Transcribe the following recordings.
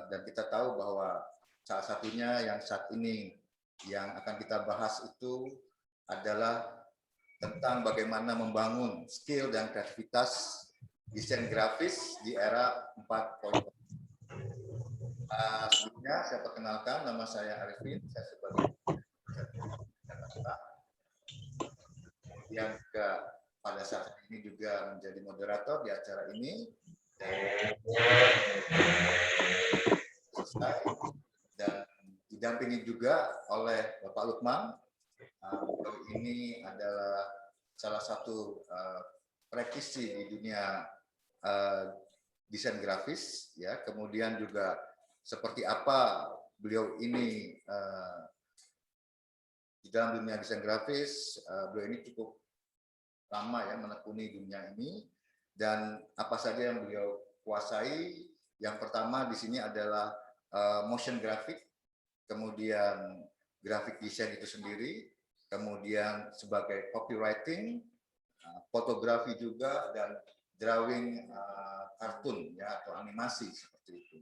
Dan kita tahu bahwa salah satunya yang saat ini yang akan kita bahas itu adalah tentang bagaimana membangun skill dan kreativitas desain grafis di era 4.0. Sebelumnya saya perkenalkan, nama saya Arifin, saya sebagai Jakarta. Yang juga pada saat ini juga menjadi moderator di acara ini. Selesai dan didampingi juga oleh Bapak Lukman. Ini adalah salah satu praktisi di dunia desain grafis, ya. Kemudian juga seperti apa beliau ini di dalam dunia desain grafis. Beliau ini cukup lama ya menekuni dunia ini, dan apa saja yang beliau kuasai. Yang pertama di sini adalah motion graphic, kemudian graphic design itu sendiri, kemudian sebagai copywriting, fotografi juga, dan drawing kartun ya atau animasi seperti itu.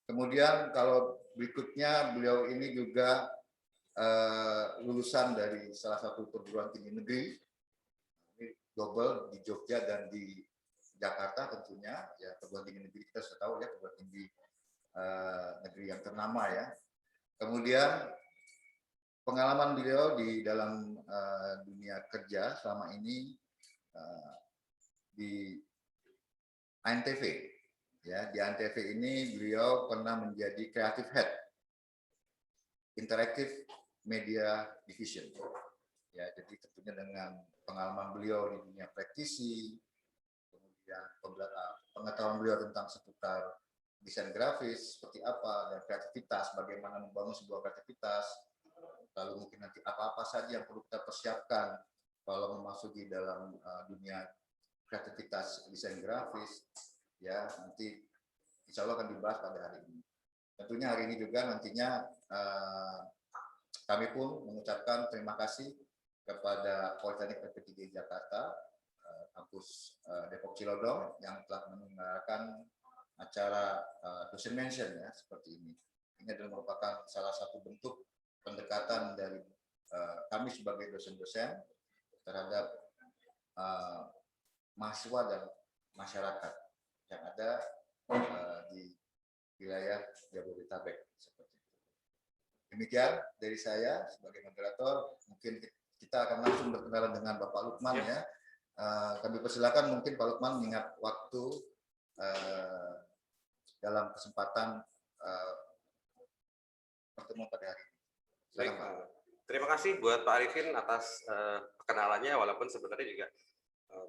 Kemudian kalau berikutnya beliau ini juga lulusan dari salah satu perguruan tinggi negeri, ini double di Jogja dan di Jakarta tentunya ya. Perguruan tinggi negeri kita sudah tahu ya, perguruan tinggi negeri yang ternama ya. Kemudian pengalaman beliau di dalam dunia kerja selama ini di ANTV ya. Di ANTV ini beliau pernah menjadi creative head Interactive Media Division ya. Jadi tentunya dengan pengalaman beliau di dunia praktisi, kemudian pengetahuan beliau tentang seputar desain grafis seperti apa, dan kreativitas, bagaimana membangun sebuah kreativitas, lalu mungkin nanti apa-apa saja yang perlu kita persiapkan kalau memasuki dalam dunia kreativitas desain grafis ya, nanti insya Allah akan dibahas pada hari ini. Tentunya hari ini juga nantinya kami pun mengucapkan terima kasih kepada Politeknik PP3 Jakarta, kampus Depok Cilodong, yang telah menyelenggarakan acara dosen mention ya seperti ini. Ini adalah merupakan salah satu bentuk pendekatan dari kami sebagai dosen-dosen terhadap mahasiswa dan masyarakat yang ada di wilayah Jabodetabek seperti itu. Demikian dari saya sebagai moderator. Mungkin kita akan langsung berkenalan dengan Bapak Lukman ya. Kami persilakan mungkin Pak Lukman mengingat waktu dalam kesempatan pertemuan pada hari ini. Baik, terima kasih buat Pak Arifin atas perkenalannya, walaupun sebenarnya juga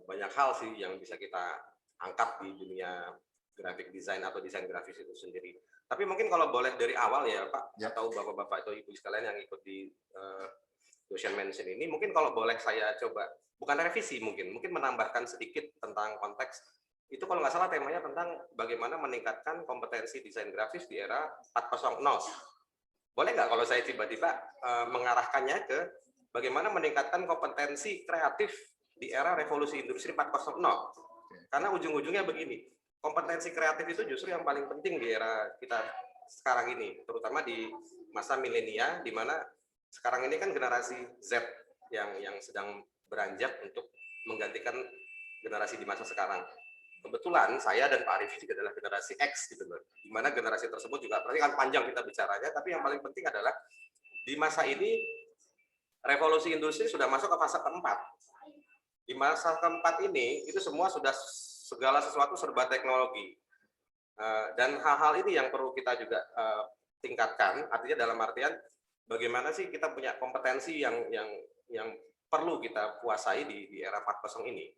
banyak hal sih yang bisa kita angkat di dunia graphic design atau desain grafis itu sendiri. Tapi mungkin kalau boleh dari awal ya Pak, atau Bapak-Bapak atau Ibu sekalian yang ikut di dosen mention ini, mungkin kalau boleh saya coba, bukan revisi mungkin menambahkan sedikit tentang konteks. Itu kalau nggak salah temanya tentang bagaimana meningkatkan kompetensi desain grafis di era 4.0. Boleh nggak kalau saya tiba-tiba mengarahkannya ke bagaimana meningkatkan kompetensi kreatif di era revolusi industri 4.0? Karena ujung-ujungnya begini, kompetensi kreatif itu justru yang paling penting di era kita sekarang ini, terutama di masa milenial, di mana sekarang ini kan generasi Z yang sedang beranjak untuk menggantikan generasi di masa sekarang. Kebetulan saya dan Pak Arif juga adalah generasi X gitu loh. Di mana generasi tersebut juga berarti kan panjang kita bicaranya, tapi yang paling penting adalah di masa ini revolusi industri sudah masuk ke fase keempat. Di masa keempat ini itu semua sudah segala sesuatu serba teknologi. Dan hal-hal ini yang perlu kita juga tingkatkan, artinya dalam artian bagaimana sih kita punya kompetensi yang perlu kita kuasai di era 4.0 ini.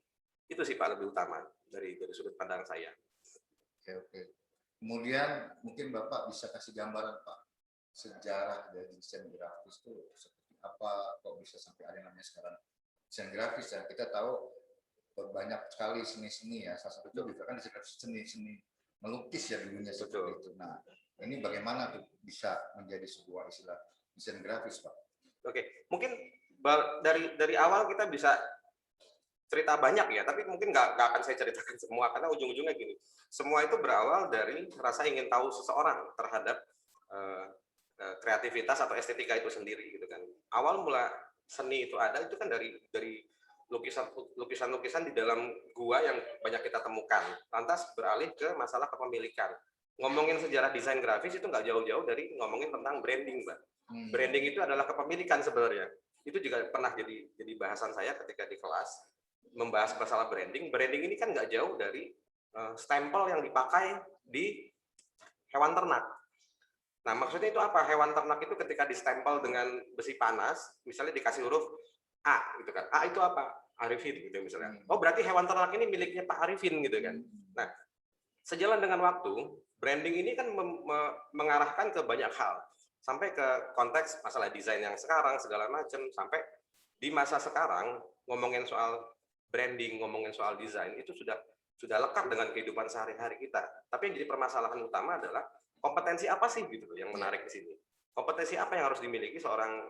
Itu sih Pak lebih utama dari sudut pandang saya. Oke. Kemudian mungkin Bapak bisa kasih gambaran Pak, sejarah dari desain grafis itu seperti apa, kok bisa sampai ada namanya sekarang desain grafis ya. Kita tahu banyak sekali seni-seni ya, salah satu juga kan seni-seni melukis ya dulunya seperti itu. Nah, ini bagaimana tuh bisa menjadi sebuah istilah desain grafis Pak? Oke, mungkin dari awal kita bisa cerita banyak ya, tapi mungkin nggak akan saya ceritakan semua karena ujung-ujungnya gini. Semua itu berawal dari rasa ingin tahu seseorang terhadap kreativitas atau estetika itu sendiri gitu kan. Awal mula seni itu ada itu kan dari lukisan-lukisan di dalam gua yang banyak kita temukan. Lantas beralih ke masalah kepemilikan. Ngomongin sejarah desain grafis itu nggak jauh-jauh dari ngomongin tentang branding, Mbak. Branding itu adalah kepemilikan sebenarnya. Itu juga pernah jadi bahasan saya ketika di kelas membahas masalah branding. Branding ini kan nggak jauh dari stempel yang dipakai di hewan ternak. Nah, maksudnya itu apa? Hewan ternak itu ketika distempel dengan besi panas, misalnya dikasih huruf A, gitu kan. A itu apa? Arifin, gitu misalnya. Oh, berarti hewan ternak ini miliknya Pak Arifin, gitu kan. Nah, sejalan dengan waktu, branding ini kan mengarahkan ke banyak hal. Sampai ke konteks masalah desain yang sekarang, segala macam. Sampai di masa sekarang, ngomongin soal branding, ngomongin soal desain, itu sudah lekat dengan kehidupan sehari-hari kita. Tapi yang jadi permasalahan utama adalah kompetensi apa sih gitu yang menarik di sini. Kompetensi apa yang harus dimiliki seorang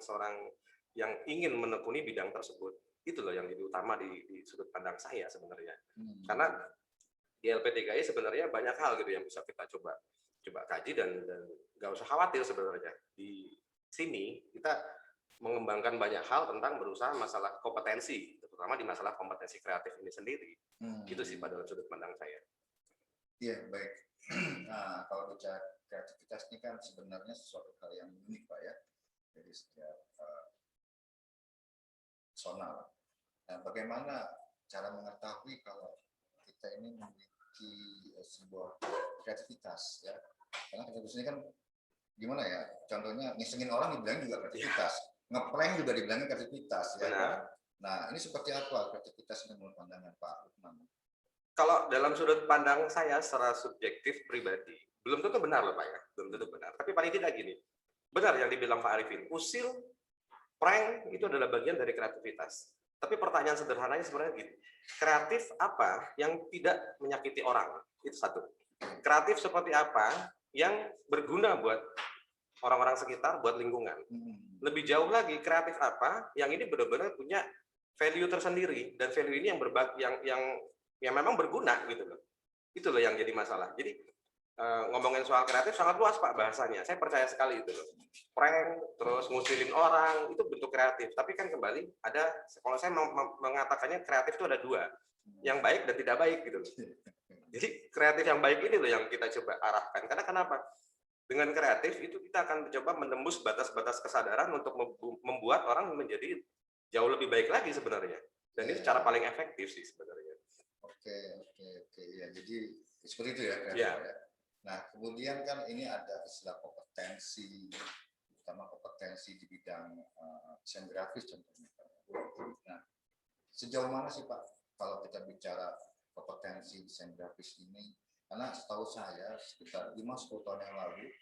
yang ingin menekuni bidang tersebut. Itu loh yang jadi utama di sudut pandang saya sebenarnya. Karena di LP3I sebenarnya banyak hal gitu yang bisa kita coba kaji dan nggak usah khawatir sebenarnya. Di sini kita mengembangkan banyak hal tentang berusaha masalah kompetensi, terutama di masalah kompetensi kreatif ini sendiri. Itu sih pada sudut pandang saya. Iya, baik. Nah, kalau bicara kreativitas ini kan sebenarnya sesuatu hal yang unik, Pak ya. Jadi setiap personal. Nah, bagaimana cara mengetahui kalau kita ini memiliki sebuah kreativitas ya? Karena kreativitas ini kan gimana ya? Contohnya ngisengin orang dibilang juga kreativitas, ngeprank juga dibilang kreativitas ya. Kan? Nah, ini seperti apa kreativitas menurut pandangan Pak Lukman? Kalau dalam sudut pandang saya secara subjektif pribadi, belum tentu benar loh Pak ya, belum tentu benar. Tapi paling tidak gini, benar yang dibilang Pak Arifin, usil, prank itu adalah bagian dari kreativitas. Tapi pertanyaan sederhananya sebenarnya gini, kreatif apa yang tidak menyakiti orang? Itu satu. Kreatif seperti apa yang berguna buat orang-orang sekitar, buat lingkungan. Lebih jauh lagi, kreatif apa yang ini benar-benar punya value tersendiri, dan value ini yang memang berguna gitu loh. Itu loh yang jadi masalah. Jadi ngomongin soal kreatif sangat luas Pak bahasanya. Saya percaya sekali itu loh. Prank, terus ngusilin orang, itu bentuk kreatif. Tapi kan kembali ada, kalau saya mengatakannya kreatif itu ada dua. Yang baik dan tidak baik gitu loh. Jadi kreatif yang baik ini loh yang kita coba arahkan. Karena kenapa? Dengan kreatif itu kita akan mencoba menembus batas-batas kesadaran untuk membuat orang menjadi jauh lebih baik lagi sebenarnya. Dan itu cara paling efektif sih sebenarnya. Oke. Ya, jadi seperti itu ya. Ya. Nah, kemudian kan ini ada istilah kompetensi, terutama kompetensi di bidang desain grafis contohnya. Nah, sejauh mana sih Pak kalau kita bicara kompetensi desain grafis ini? Karena setahu saya sekitar 5-10 tahun yang lalu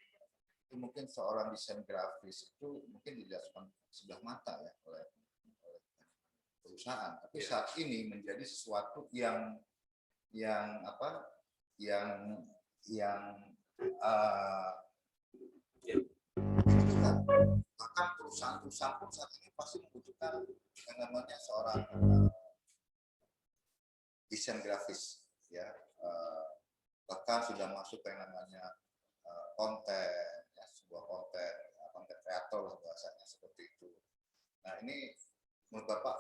itu mungkin seorang desain grafis itu mungkin dilihat sebelah mata ya oleh perusahaan. Tapi saat ini menjadi sesuatu yang membutuhkan, bahkan perusahaan-perusahaan pun saat ini pasti membutuhkan yang namanya seorang desain grafis ya, bahkan sudah masuk yang namanya konten ya, sebuah konten kreator lah bahasanya seperti itu. Nah, ini menurut Bapak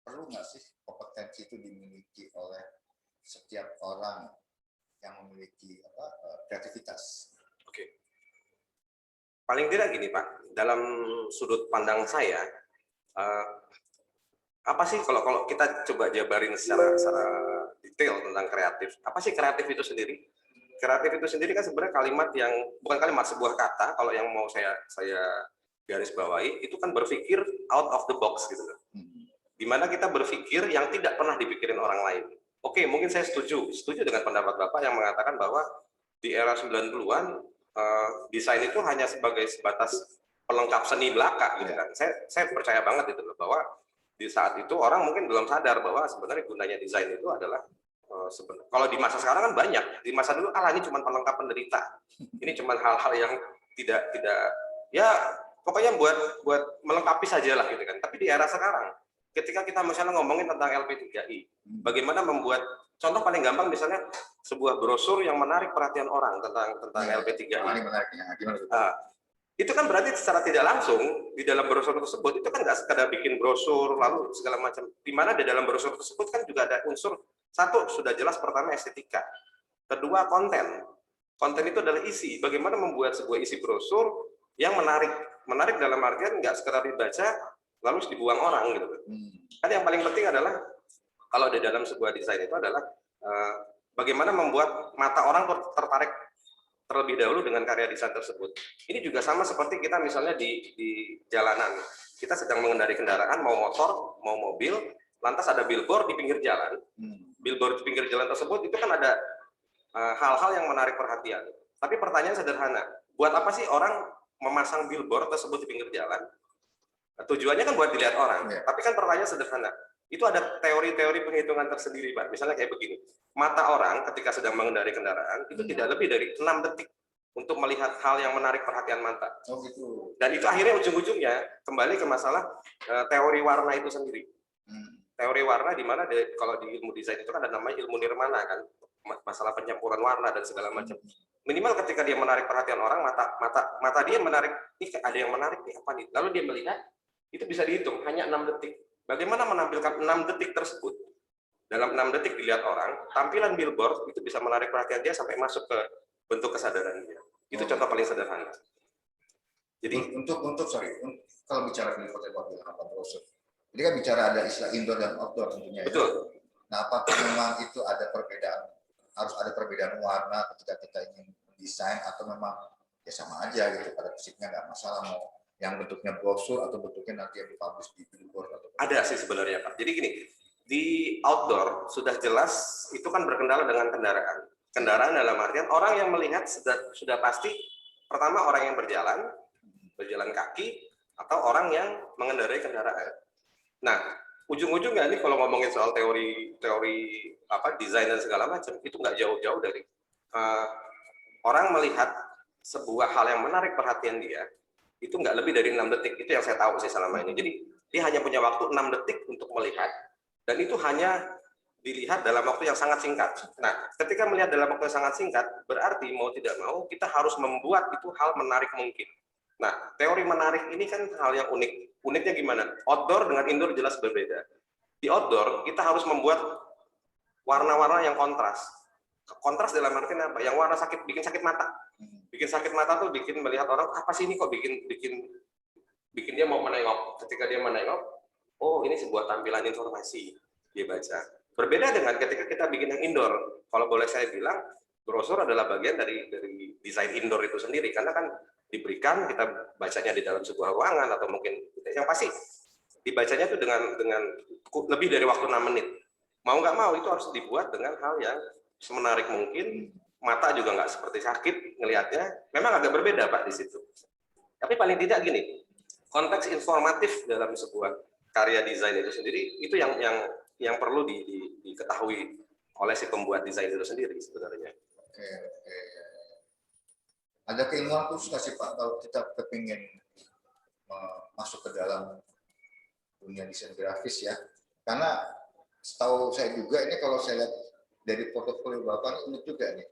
perlu nggak sih kompetensi itu dimiliki oleh setiap orang yang memiliki kreativitas? Oke. Paling tidak gini Pak, dalam sudut pandang saya, apa sih kalau kita coba jabarin secara detail tentang kreatif, apa sih kreatif itu sendiri? Kreatif itu sendiri kan sebenarnya kalimat yang, bukan kalimat, sebuah kata, kalau yang mau saya garis bawahi, itu kan berpikir out of the box gitu loh. Dimana kita berpikir yang tidak pernah dipikirin orang lain. Oke, mungkin saya setuju dengan pendapat Bapak yang mengatakan bahwa di era 90-an desain itu hanya sebagai sebatas pelengkap seni belaka gitu kan. Saya percaya banget itu loh, bahwa di saat itu orang mungkin belum sadar bahwa sebenarnya gunanya desain itu adalah kalau di masa sekarang kan banyak, di masa dulu ini cuma pelengkap penderita. Ini cuma hal-hal yang tidak ya pokoknya buat melengkapi saja lah gitu kan. Tapi di era sekarang ketika kita misalnya ngomongin tentang LP3I, bagaimana membuat contoh paling gampang misalnya sebuah brosur yang menarik perhatian orang tentang LP3I. Ini menariknya. Gimana? Itu kan berarti secara tidak langsung di dalam brosur tersebut itu kan nggak sekedar bikin brosur lalu segala macam. Di mana di dalam brosur tersebut kan juga ada unsur satu sudah jelas pertama estetika, kedua konten. Konten itu adalah isi. Bagaimana membuat sebuah isi brosur yang menarik. Menarik dalam artian nggak sekedar dibaca lalu dibuang orang gitu. Kan yang paling penting adalah kalau di dalam sebuah desain itu adalah bagaimana membuat mata orang tertarik terlebih dahulu dengan karya desain tersebut. Ini juga sama seperti kita misalnya di jalanan. Kita sedang mengendari kendaraan, mau motor, mau mobil, lantas ada billboard di pinggir jalan. Billboard di pinggir jalan tersebut itu kan ada hal-hal yang menarik perhatian. Tapi pertanyaan sederhana, buat apa sih orang memasang billboard tersebut di pinggir jalan? Tujuannya kan buat dilihat orang. Tapi kan pertanyaan sederhana, itu ada teori-teori penghitungan tersendiri, Pak. Misalnya kayak begini, mata orang ketika sedang mengendari kendaraan itu tidak lebih dari 6 detik untuk melihat hal yang menarik perhatian mata. Oh gitu. Dan itu akhirnya ujung-ujungnya kembali ke masalah teori warna itu sendiri. Teori warna di mana kalau di ilmu desain itu kan ada namanya ilmu nirmana kan, masalah pencampuran warna dan segala macam. Minimal ketika dia menarik perhatian orang, mata dia menarik, nih ada yang menarik nih apa nih? Lalu dia melihat, itu bisa dihitung hanya 6 detik. Bagaimana menampilkan 6 detik tersebut? Dalam 6 detik dilihat orang, tampilan billboard itu bisa menarik perhatian dia sampai masuk ke bentuk kesadaran dia. Itu contoh paling sederhana. Jadi kalau bicara billboard apa brosur, ini kan bicara ada istilah indoor dan outdoor tentunya. Betul. Ya? Nah, apakah memang itu ada perbedaan? Harus ada perbedaan warna ketika kita ingin mendesain atau memang ya sama aja gitu pada fisiknya nggak masalah mau yang bentuknya brosur atau bentuknya nanti yang dipublish di billboard atau ada sih sebenarnya Pak. Jadi gini, di outdoor sudah jelas itu kan berkendala dengan kendaraan. Kendaraan dalam artian orang yang melihat sudah pasti pertama orang yang berjalan kaki atau orang yang mengendarai kendaraan. Nah, ujung-ujungnya ini kalau ngomongin soal teori apa desain dan segala macam itu nggak jauh-jauh dari orang melihat sebuah hal yang menarik perhatian dia itu nggak lebih dari 6 detik. Itu yang saya tahu sih selama ini. Jadi dia hanya punya waktu 6 detik untuk melihat dan itu hanya dilihat dalam waktu yang sangat singkat. Nah, ketika melihat dalam waktu yang sangat singkat berarti mau tidak mau kita harus membuat itu hal menarik mungkin. Nah, teori menarik ini kan hal yang unik. Uniknya gimana? Outdoor dengan indoor jelas berbeda. Di outdoor kita harus membuat warna-warna yang kontras. Kontras dalam artian apa? Yang warna bikin sakit mata. Bikin sakit mata tuh bikin melihat orang apa sih ini kok bikin dia mau menengok. Ketika dia menengok, oh ini sebuah tampilan informasi dia baca. Berbeda dengan ketika kita bikin yang indoor. Kalau boleh saya bilang, brosur adalah bagian dari desain indoor itu sendiri karena kan diberikan kita bacanya di dalam sebuah ruangan atau mungkin yang pasti dibacanya itu dengan lebih dari waktu 6 menit. Mau nggak mau itu harus dibuat dengan hal yang semenarik mungkin, mata juga nggak seperti sakit ngelihatnya. Memang agak berbeda Pak di situ. Tapi paling tidak gini, konteks informatif dalam sebuah karya desain itu sendiri itu yang perlu diketahui oleh si pembuat desain itu sendiri sebenarnya. Oke. Ada keilmuan khusus nggak sih Pak kalau kita kepingin masuk ke dalam dunia desain grafis ya? Karena setahu saya juga ini kalau saya lihat dari portofolio Bapak ini unik juga nih.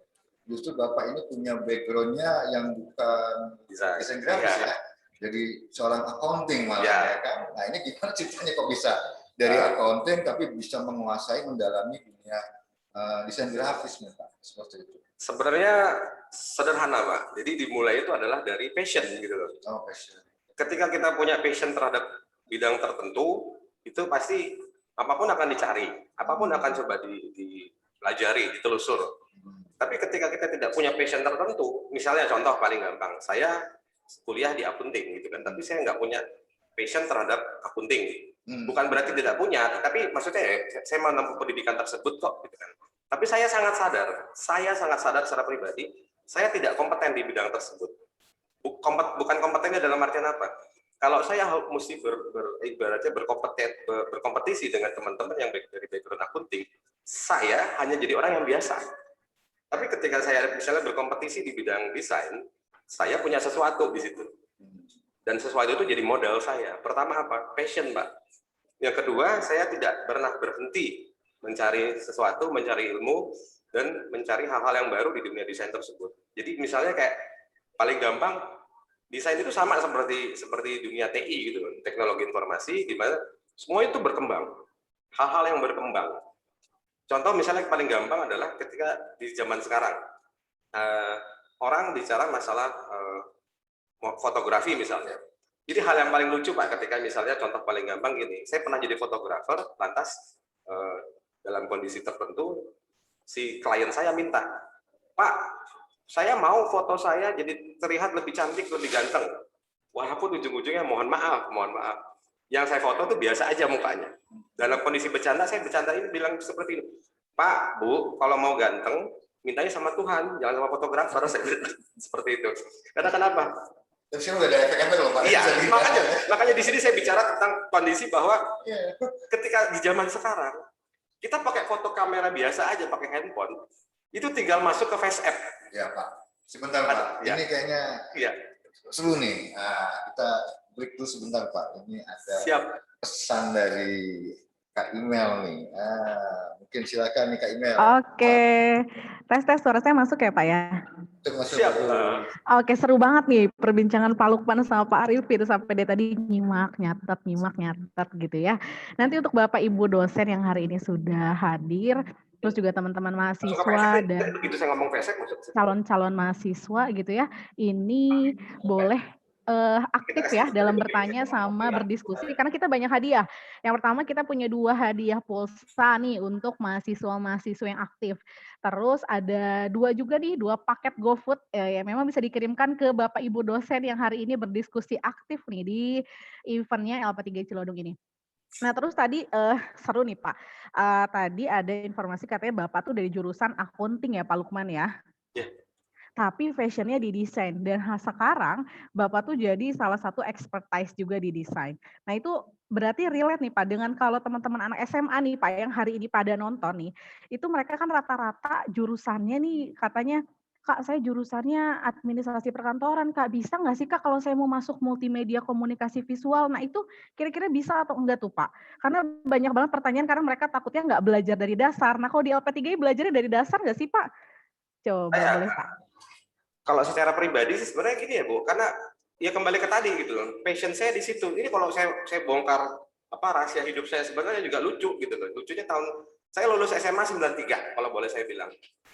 Justru Bapak ini punya background-nya yang bukan desain grafis ya. Jadi seorang accounting malah ya kan. Nah ini gimana ceritanya kok bisa dari accounting tapi bisa menguasai mendalami dunia desain grafis Pak seperti itu? Sebenarnya sederhana Pak. Jadi dimulai itu adalah dari passion gitu loh. Oh, passion. Ketika kita punya passion terhadap bidang tertentu, itu pasti apapun akan dicari, apapun akan coba dipelajari, ditelusur. Tapi ketika kita tidak punya passion tertentu, misalnya contoh paling gampang, saya kuliah di akunting gitu kan, tapi saya nggak punya passion terhadap akunting. Bukan berarti tidak punya, tapi maksudnya saya menempuh pendidikan tersebut kok gitu kan. Tapi saya sangat sadar secara pribadi, saya tidak kompeten di bidang tersebut. Bukan kompetennya dalam artian apa? Kalau saya mesti ibaratnya berkompetisi dengan teman-teman yang dari background akunting, saya hanya jadi orang yang biasa. Tapi ketika saya misalnya berkompetisi di bidang desain, saya punya sesuatu di situ. Dan sesuatu itu jadi modal saya. Pertama apa? Passion, Pak. Yang kedua, saya tidak pernah berhenti mencari sesuatu, mencari ilmu, dan mencari hal-hal yang baru di dunia desain tersebut. Jadi misalnya kayak paling gampang, desain itu sama seperti dunia TI gitu, teknologi informasi, di mana semua itu berkembang, hal-hal yang berkembang. Contoh misalnya paling gampang adalah ketika di zaman sekarang, orang bicara masalah fotografi misalnya. Jadi hal yang paling lucu Pak, ketika misalnya contoh paling gampang gini, saya pernah jadi fotografer, lantas dalam kondisi tertentu si klien saya minta, Pak, saya mau foto saya jadi terlihat lebih cantik, lebih ganteng. Walaupun ujung-ujungnya mohon maaf. Yang saya foto tuh biasa aja mukanya. Dalam kondisi bercanda, saya bercanda ini bilang seperti ini, Pak, Bu, kalau mau ganteng, mintanya sama Tuhan, jangan sama fotografer. Saya bilang seperti itu. Karena kenapa? Terus kan udah ada efek-efek loh Pak. Iya, makanya di sini saya bicara tentang kondisi bahwa ketika di zaman sekarang, kita pakai foto kamera biasa aja, pakai handphone, itu tinggal masuk ke Face App. Ya Pak, sebentar Pak. Ya. Ini kayaknya ya. seru nih. Kita break dulu sebentar Pak. Ini ada pesan dari Kak Email nih. Mungkin silakan nih Kak Email. Oke, tes suara saya masuk ya Pak ya? Siap. Oke, seru banget nih perbincangan Pak Lukman sama Pak Arifin sampai dia tadi nyimak, nyatet gitu ya. Nanti untuk Bapak Ibu dosen yang hari ini sudah hadir, terus juga teman-teman mahasiswa dan calon-calon mahasiswa gitu ya, ini boleh aktif ya dalam bertanya sama berdiskusi karena kita banyak hadiah. Yang pertama kita punya 2 hadiah pulsa nih untuk mahasiswa-mahasiswa yang aktif. Terus ada 2 juga nih, 2 paket GoFood yang memang bisa dikirimkan ke Bapak Ibu dosen yang hari ini berdiskusi aktif nih di event-nya LP3 Cilodong ini. Nah terus tadi seru nih Pak, tadi ada informasi katanya Bapak tuh dari jurusan accounting ya Pak Lukman ya? Iya. Tapi passion-nya di desain dan sekarang Bapak tuh jadi salah satu expertise juga di desain. Nah itu berarti relate nih Pak dengan kalau teman-teman anak SMA nih Pak yang hari ini pada nonton nih, itu mereka kan rata-rata jurusannya nih katanya, Kak saya jurusannya administrasi perkantoran Kak, bisa nggak sih Kak kalau saya mau masuk multimedia komunikasi visual? Nah itu kira-kira bisa atau enggak tuh Pak? Karena banyak banget pertanyaan karena mereka takutnya nggak belajar dari dasar. Nah kalau di LP3I belajarnya dari dasar nggak sih Pak? Coba boleh Pak. Kalau secara pribadi sih sebenarnya gini ya Bu, karena ya kembali ke tadi gitu loh, passion saya di situ. Ini kalau saya bongkar rahasia hidup saya sebenarnya juga lucu gitu loh. Lucunya saya lulus SMA 93 kalau boleh saya bilang.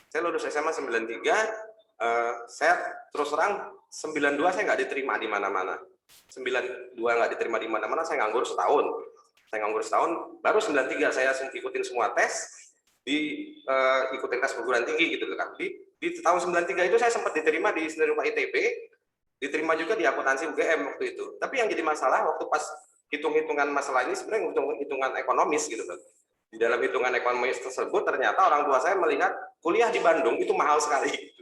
Saya lulus SMA 93, saya terus terang 92 saya nggak diterima di mana-mana. 92 nggak diterima di mana-mana, saya nganggur setahun. Baru 93 saya ikutin semua tes, ikutin tes perguruan tinggi gitu kan. Di tahun 93 itu saya sempat diterima di Seni Rupa ITB, diterima juga di akuntansi UGM waktu itu. Tapi yang jadi masalah waktu pas hitung-hitungan masalah ini sebenarnya hitungan ekonomis gitu kan. Di dalam hitungan ekonomis tersebut ternyata orang tua saya melihat kuliah di Bandung itu mahal sekali.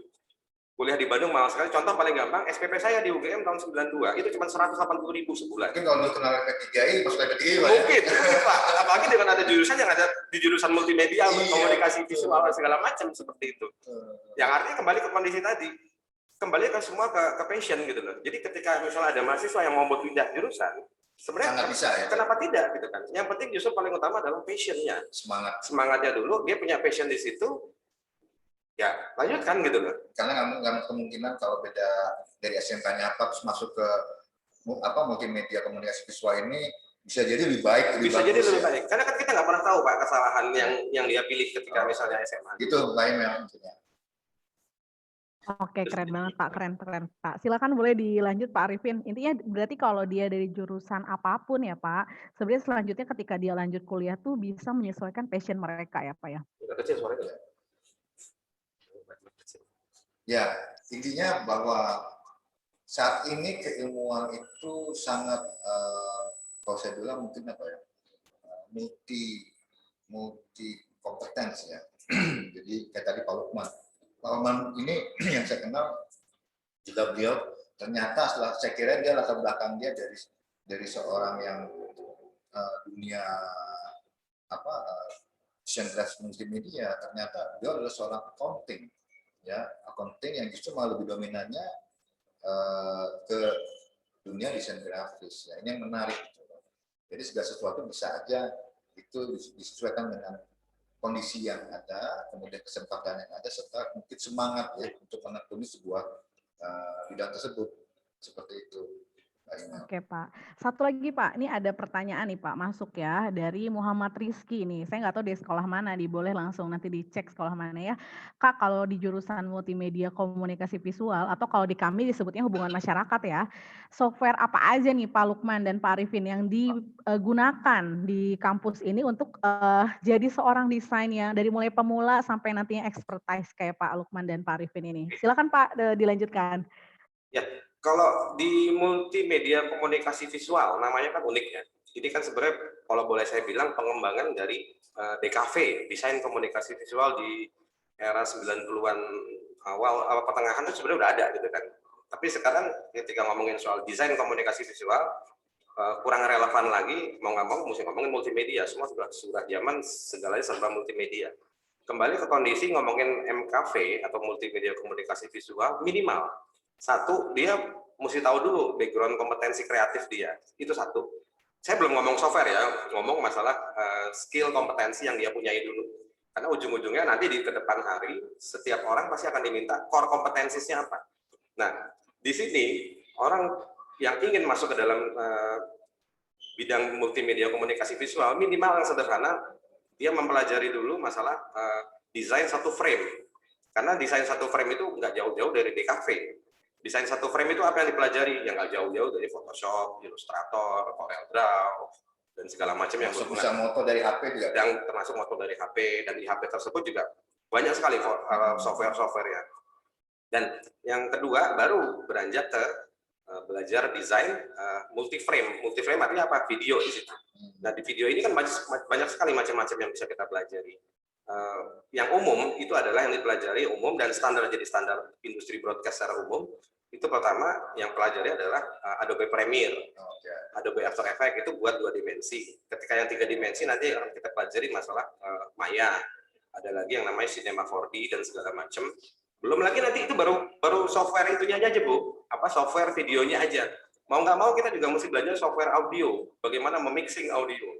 Kuliah di Bandung mahal sekali. Contoh paling gampang, SPP saya di UGM tahun 92 itu cuma 180.000 sebulan. Mungkin kalau kenal LP3I, masuk LP3I mungkin Pak. Apalagi dengan ada jurusan yang ada di jurusan multimedia, komunikasi visual segala macam seperti itu. Yang artinya kembali ke kondisi tadi, kembali ke semua ke passion gitu loh. Jadi ketika misalnya ada mahasiswa yang mau berpindah jurusan, sebenarnya kenapa tidak gitu kan? Yang penting justru paling utama adalah passionnya, semangatnya dulu. Dia punya passion di situ, ya lanjutkan gitu loh. Karena nggak kemungkinan kalau beda dari SMK-nya apa terus masuk ke multimedia komunikasi visual ini bisa jadi lebih baik. Bisa jadi lebih baik. Karena kan kita nggak pernah tahu Pak kesalahan yang dia pilih ketika misalnya SMA. Itu lain memang. Oke, keren banget Pak, keren Pak. Silakan boleh dilanjut Pak Arifin. Intinya berarti kalau dia dari jurusan apapun ya Pak, sebenarnya selanjutnya ketika dia lanjut kuliah tuh bisa menyesuaikan passion mereka ya Pak ya. Kecil suaranya. Ya, intinya bahwa saat ini keilmuan itu sangat, kalau saya bilang mungkin multi kompetens ya. Jadi kayak tadi Pak Lukman ini yang saya kenal juga beliau ternyata setelah saya kira dia latar belakang dia dari seorang yang dunia desain grafis multimedia, ternyata dia adalah seorang accounting yang justru malah lebih dominannya ke dunia desain grafis ya. Ini yang menarik. Jadi segala sesuatu bisa aja itu disesuaikan dengan kondisi yang ada, kemudian kesempatan yang ada, serta mungkin semangat ya untuk menekuni sebuah bidang tersebut. Seperti itu. Oke Pak. Satu lagi Pak, ini ada pertanyaan nih Pak masuk ya dari Muhammad Rizky nih. Saya nggak tahu di sekolah mana, boleh langsung nanti dicek sekolah mana ya. Kak, kalau di jurusan multimedia komunikasi visual atau kalau di kami disebutnya hubungan masyarakat ya, software apa aja nih Pak Lukman dan Pak Arifin yang digunakan di kampus ini untuk jadi seorang desain yang dari mulai pemula sampai nantinya expertise kayak Pak Lukman dan Pak Arifin ini. Silakan Pak dilanjutkan. Ya, kalau di multimedia komunikasi visual namanya kan unik ya. Ini kan sebenarnya kalau boleh saya bilang pengembangan dari DKV, desain komunikasi visual di era 90-an awal pertengahan itu sebenarnya udah ada gitu kan. Tapi sekarang ketika ngomongin soal desain komunikasi visual kurang relevan lagi, mau nggak mau mesti ngomongin multimedia, semua sudah zaman segalanya serba multimedia. Kembali ke kondisi ngomongin MKV atau multimedia komunikasi visual, minimal satu, dia mesti tahu dulu background kompetensi kreatif dia. Itu satu. Saya belum ngomong software ya, ngomong masalah skill kompetensi yang dia punyai dulu. Karena ujung-ujungnya nanti di kedepan hari, setiap orang pasti akan diminta core kompetensinya apa. Nah, di sini orang yang ingin masuk ke dalam bidang multimedia komunikasi visual, minimal yang sederhana, dia mempelajari dulu masalah desain satu frame. Karena desain satu frame itu nggak jauh-jauh dari DKV. Desain satu frame itu apa yang dipelajari? Yang nggak jauh-jauh dari Photoshop, Illustrator, Corel Draw, dan segala macam yang bisa moto dari HP juga. Yang termasuk moto dari HP, dan di HP tersebut juga banyak sekali software-software-nya. Dan yang kedua baru beranjak ke belajar desain multiframe. Multiframe artinya apa? Video di situ. Nah di video ini kan banyak sekali macam-macam yang bisa kita pelajari. Yang umum itu adalah yang dipelajari umum dan standar, jadi standar industri broadcast secara umum. Itu pertama yang pelajari adalah Adobe Premiere, Adobe After Effects itu buat 2 dimensi. Ketika yang 3 dimensi nanti akan kita pelajari masalah Maya. Ada lagi yang namanya Cinema 4D dan segala macam. Belum lagi nanti itu baru software itunya aja Bu, apa software videonya aja. Mau nggak mau kita juga mesti belajar software audio, bagaimana memixing audio.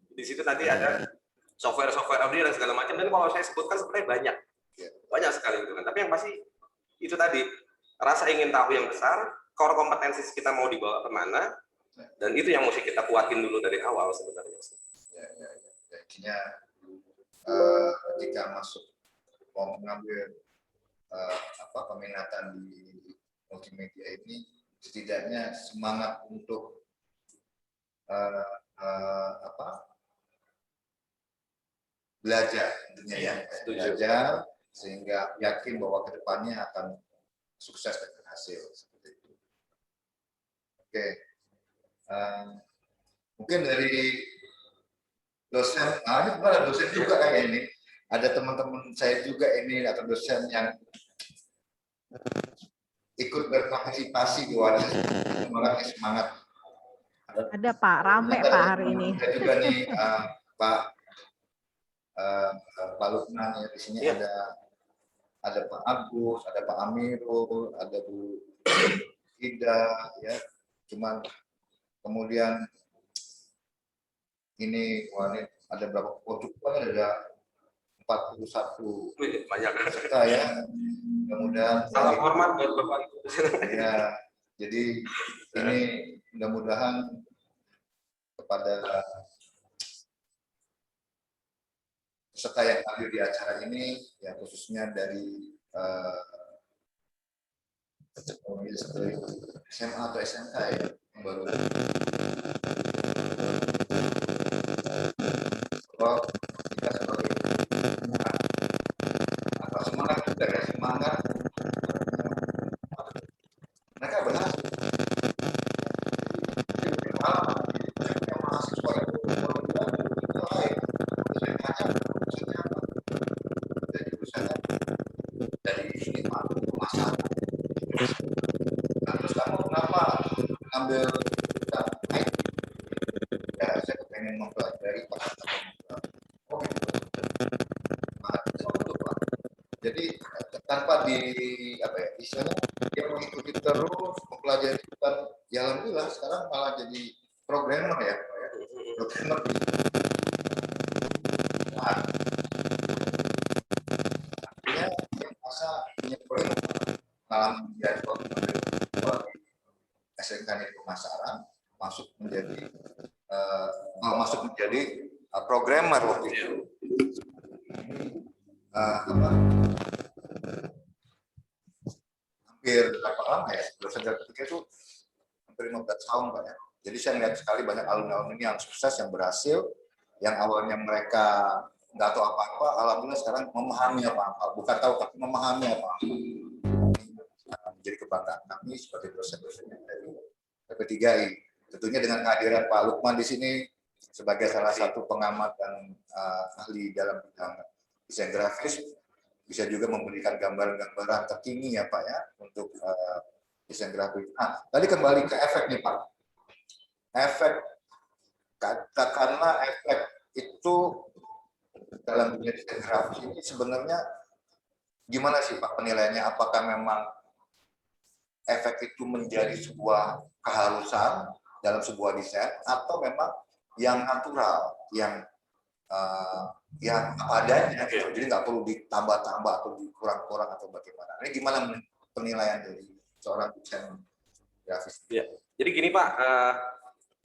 Di situ nanti ada software audio dan segala macam. Dan kalau saya sebutkan sebenarnya banyak sekali gitu kan. Tapi yang pasti itu tadi rasa ingin tahu yang besar, core kompetensi kita mau dibawa kemana, dan itu yang mesti kita kuatin dulu dari awal sebenarnya. Intinya ketika masuk mau mengambil peminatan di multimedia ini, setidaknya semangat untuk belajar, intinya ya, belajar sehingga yakin bahwa kedepannya akan sukses dan berhasil seperti itu. Oke, mungkin dari dosen, ini bukan dosen juga kayak ini, ada teman-teman saya juga ini atau dosen yang ikut berpartisipasi di wadah orangnya semangat. Ada Pak, rame Pak hari ini. Ada juga nih Pak Lukman ya, di sini ada Pak Agus, ada Pak Amirul, ada Bu Ida ya. Cuman kemudian ini ada berapa ada 41 banyak peserta ya. Mudah-mudahan salam hormat buat Bapak Ibu. Ya, jadi ini mudah-mudahan kepada peserta yang hadir di acara ini, ya khususnya dari SMA atau SMK ya, yang baru. Kalau kita sebagai semangat juga ya, semangat mereka berhasil. Mahasiswa itu dari sini Pak masak. Terus kamu kenapa ambil IT? Ya saya pengen mempelajari Pak. Oh gitu. Nah, itu betul Pak. Jadi tanpa istilahnya dia mengikuti terus mempelajari kan, ya alhamdulillah sekarang malah jadi programmer ya Pak ya. programmer artinya masa nyebelin pengalaman menjadi programmer SMK di pemasaran masuk menjadi programmer waktu itu. Hampir berapa lama ya? Dosen ketiga itu hampir 15 tahun Pak ya. Jadi saya melihat sekali banyak alumni-alumni yang sukses, yang berhasil, yang awalnya mereka nggak tahu apa-apa, alhamdulillah sekarang memahami apa-apa. Bukan tahu, tapi memahami apa-apa. Menjadi kebanggaan kami sebagai dosen-dosen dari PP3I. Tentunya dengan kehadiran Pak Lukman di sini sebagai salah satu pengamat dan ahli dalam bidang desain grafis, bisa juga memberikan gambaran-gambaran terkini ya Pak ya untuk desain grafis. Nah, tadi kembali ke efek nih Pak. Efek, katakanlah efek itu dalam dunia desain grafis ini sebenarnya gimana sih Pak penilaiannya? Apakah memang efek itu menjadi sebuah keharusan dalam sebuah desain atau memang yang natural, yang apa adanya, gitu. Jadi nggak perlu ditambah-tambah atau dikurang-kurang atau bagaimana. Ini gimana penilaian dari seorang desain grafis? Ya. Jadi gini Pak,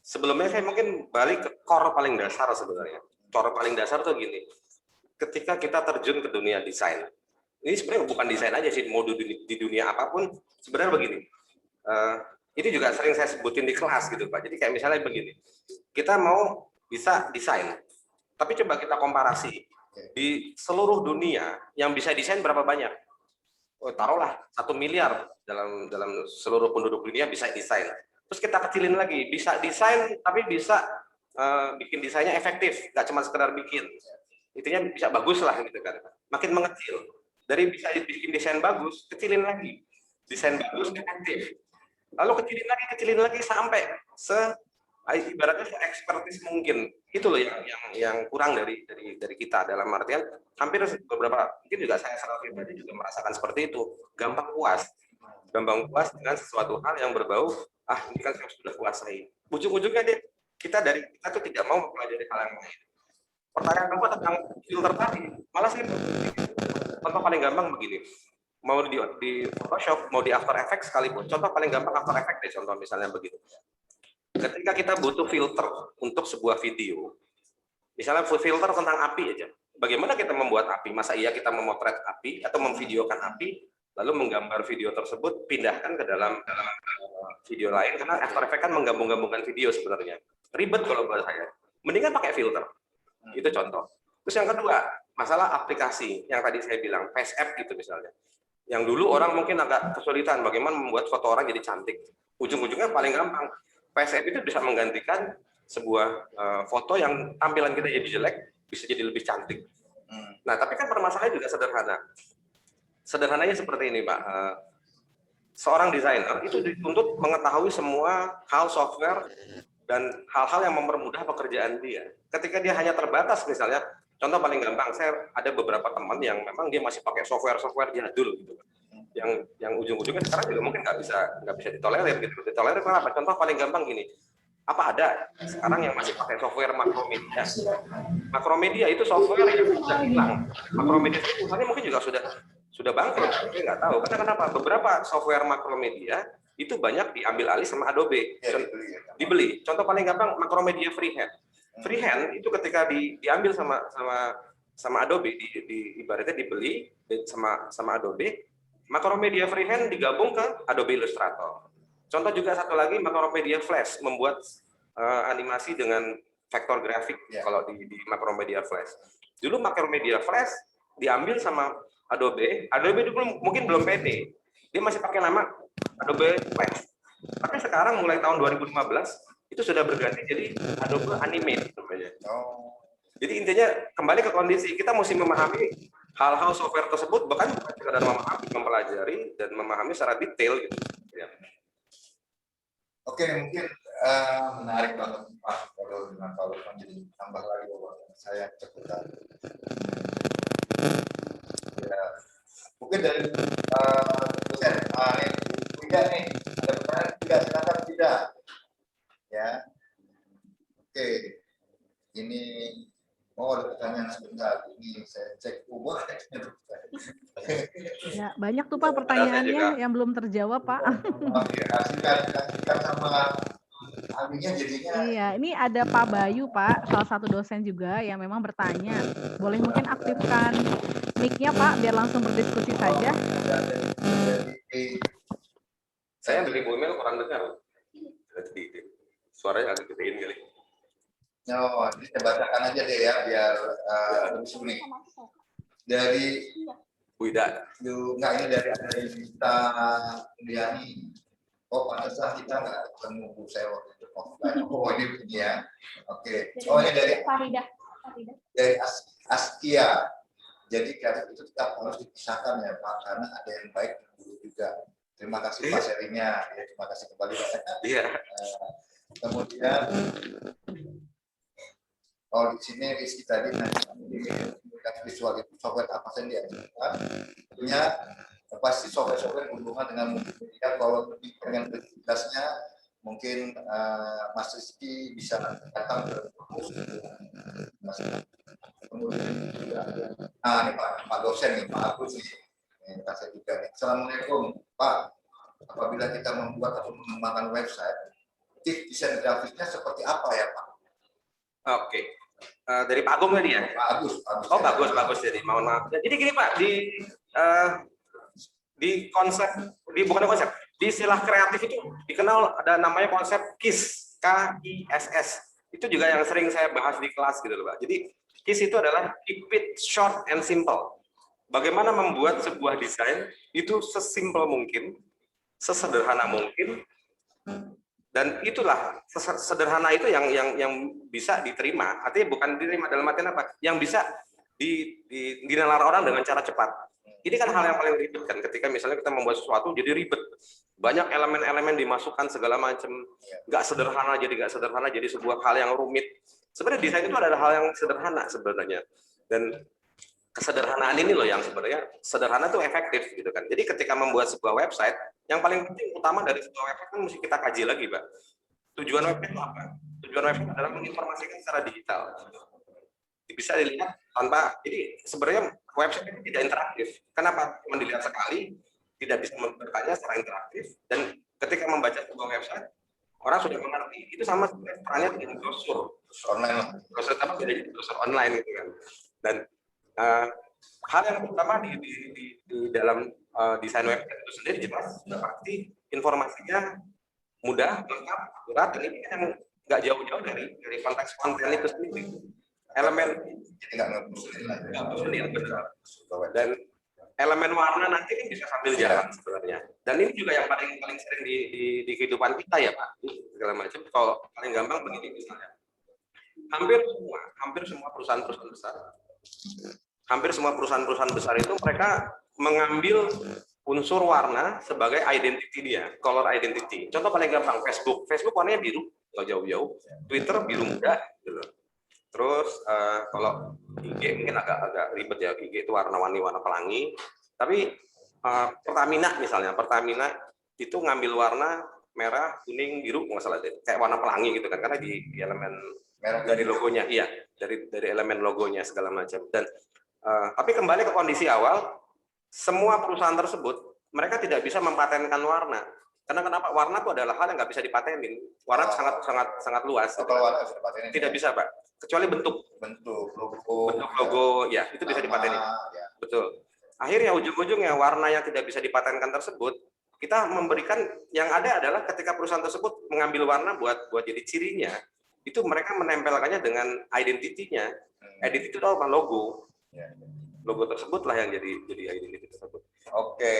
sebelumnya saya mungkin balik ke core paling dasar sebenarnya. Core paling dasar tuh gini, ketika kita terjun ke dunia desain, ini sebenarnya bukan desain aja sih, mau di dunia apapun, sebenarnya begini. Ini juga sering saya sebutin di kelas gitu Pak. Jadi kayak misalnya begini, kita mau bisa desain, tapi coba kita komparasi di seluruh dunia yang bisa desain berapa banyak? Oh, taruhlah 1 miliar dalam seluruh penduduk dunia bisa desain. Terus kita kecilin lagi, bisa desain tapi bisa bikin desainnya efektif, nggak cuma sekedar bikin. Intinya bisa bagus lah gitu kan. Makin mengecil. Dari bisa bikin desain bagus, kecilin lagi. Desain bagus, efektif. Lalu kecilin lagi sampai ibaratnya se-ekspertis mungkin. Itu loh yang kurang dari kita, dalam artian hampir beberapa, mungkin juga saya secara pribadi juga merasakan seperti itu, gampang puas dengan sesuatu hal yang berbau ini kan saya sudah kuasai. Ujung-ujungnya kita tuh tidak mau mempelajari hal yang lain. Pertanyaan kamu tentang filter tadi, malah saya contoh paling gampang begini, mau di Photoshop, mau di After Effects sekalipun, contoh paling gampang After Effects deh, contoh misalnya begini. Ketika kita butuh filter untuk sebuah video, misalnya filter tentang api aja, bagaimana kita membuat api? Masa iya kita memotret api atau memvideokan api, lalu menggambar video tersebut, pindahkan ke dalam video lain, karena After Effects kan menggabung-gabungkan video sebenarnya. Ribet kalau buat saya. Mendingan pakai filter. Itu contoh. Terus yang kedua, masalah aplikasi yang tadi saya bilang, Face App gitu misalnya. Yang dulu orang mungkin agak kesulitan bagaimana membuat foto orang jadi cantik. Ujung-ujungnya paling gampang. Face App itu bisa menggantikan sebuah foto yang tampilan kita jadi jelek, bisa jadi lebih cantik. Nah, tapi kan permasalahannya juga sederhana. Sederhananya seperti ini, Pak. Seorang desainer itu dituntut mengetahui semua hal software dan hal-hal yang mempermudah pekerjaan dia. Ketika dia hanya terbatas, misalnya, contoh paling gampang, saya ada beberapa teman yang memang dia masih pakai software jadul gitu, yang ujung-ujungnya sekarang juga mungkin nggak bisa ditolerir gitu. Ditolerir kenapa? Contoh paling gampang gini, apa ada sekarang yang masih pakai software makromedia? Makromedia itu software yang sudah hilang. Makromedia itu misalnya mungkin juga sudah bangkrut, saya nggak tahu. Karena kenapa? Beberapa software makromedia itu banyak diambil alih sama Adobe, dibeli. Contoh paling gampang Makromedia Freehand. Freehand itu ketika diambil sama Adobe, ibaratnya dibeli sama Adobe, Makromedia Freehand digabung ke Adobe Illustrator. Contoh juga satu lagi Makromedia Flash, membuat animasi dengan vektor grafik kalau di Makromedia Flash. Dulu Makromedia Flash diambil sama Adobe dulu mungkin belum pede, dia masih pakai nama Adobe Flash. Tapi sekarang mulai tahun 2015 itu sudah berganti jadi Adobe Animate namanya. Jadi intinya kembali ke kondisi, kita mesti memahami hal-hal software tersebut, bahkan bukan sekedar memahami, mempelajari dan memahami secara detail gitu. Ya. Oke, mungkin menarik banget Pak kalau dengan Pak Lukman, jadi tambah lagi wawasan saya cepetan. Ya, mungkin dari dosen tidak nih, ada pertanyaan tidak, silakan tidak. Ya, oke. Ini ada pertanyaan sebentar. Ini saya cek Ya, banyak tuh Pak pertanyaannya yang belum terjawab Pak. Oke, kasihkan sama ahlinya jadinya. Iya, ini ada Pak Bayu Pak, salah satu dosen juga yang memang bertanya. Boleh mungkin aktifkan mic-nya Pak, biar langsung berdiskusi saja. Saya dari Bu Emil kurang dengar. Suaranya agak gedein kali. No, ini saya bacakan aja deh ya, biar lebih sulit. Dari Bu Ida. Enggak, ini dari Dita Indiani. Oh, pantesan kita nggak ketemu Bu saya waktu itu offline. Oh, ini ya. Oke. Oh, ini dari Farida. Dari Askia. Jadi kreatif itu tetap harus dipisahkan ya Pak, karena ada yang baik dan buruk juga. Terima kasih Pak sharingnya. Ya, terima kasih kembali Pak. Iya. Kemudian di sini Rizky tadi visual itu software apa saja dia tentunya pasti software berhubungan dengan multimedia. Kalau lebih pengen tugasnya mungkin Mas Rizky bisa datang ke kampus. Kemudian ini Pak dosen nih, Pak Agus nih, saya juga nih. Assalamualaikum Pak. Apabila kita membuat atau mengembangkan website, tips desain grafisnya seperti apa ya Pak? Oke. Dari Pak Agung tadi ya? Pak Agus. Oh bagus. Jadi mohon maaf. Jadi gini Pak, di konsep, bukan konsep, di istilah kreatif itu dikenal ada namanya konsep KISS, KISS. Itu juga yang sering saya bahas di kelas gitu loh Pak. Jadi KISS itu adalah keep it short and simple. Bagaimana membuat sebuah desain itu sesimpel mungkin, sesederhana mungkin, dan itulah sederhana itu yang bisa diterima. Artinya bukan diterima dalam artian apa? Yang bisa dinalar orang dengan cara cepat. Ini kan hal yang paling ribet kan, ketika misalnya kita membuat sesuatu jadi ribet, banyak elemen-elemen dimasukkan segala macam, nggak sederhana jadi sebuah hal yang rumit. Sebenarnya desain itu adalah hal yang sederhana sebenarnya, dan kesederhanaan ini loh yang sebenarnya sederhana itu efektif gitu kan. Jadi ketika membuat sebuah website, yang paling penting utama dari sebuah website kan mesti kita kaji lagi Pak. Tujuan website itu apa? Tujuan website adalah menginformasikan secara digital. Bisa dilihat tanpa, jadi sebenarnya website itu tidak interaktif. Kenapa? Cuma dilihat sekali, tidak bisa bertanya secara interaktif, dan ketika membaca sebuah website, orang sudah mengerti. Itu sama seperti perannya dengan brosur online, brosur apa bedanya brosur online gitu kan. Dan hal yang pertama di dalam desain website itu sendiri jelas sudah pasti informasinya mudah, lengkap, akurat, dan ini yang nggak jauh-jauh dari konteks konten itu sendiri. Elemen jadi nggak ngebusunin benar. Dan elemen warna nanti kan bisa sambil jalan sebenarnya. Dan ini juga yang paling sering di kehidupan kita ya Pak. Segala macam. Kalau paling gampang begini misalnya. Hampir semua perusahaan-perusahaan besar itu mereka mengambil unsur warna sebagai identity dia, color identity. Contoh paling gampang Facebook warnanya biru, nggak jauh-jauh. Twitter biru muda, gitu. Terus kalau IG mungkin agak ribet ya, IG itu warna-warni, warna pelangi. Tapi Pertamina misalnya, Pertamina itu ngambil warna merah, kuning, biru, nggak salah deh, kayak warna pelangi gitu kan, karena di elemen merah dari logonya, iya, dari elemen logonya segala macam. Dan tapi kembali ke kondisi awal, semua perusahaan tersebut mereka tidak bisa mempatenkan warna. Karena kenapa? Warna itu adalah hal yang nggak bisa dipatenin. Warna sangat luas. Kalau warna bisa dipatenin, tidak bisa Pak. Kecuali bentuk logo, ya itu bisa dipatenin. Ya. Betul. Akhirnya ujung-ujungnya warna yang tidak bisa dipatenkan tersebut, kita memberikan yang ada adalah ketika perusahaan tersebut mengambil warna buat jadi cirinya, itu mereka menempelkannya dengan identitinya. Identity itu apa? Logo. Logo tersebutlah yang jadi identity tersebut. Oke.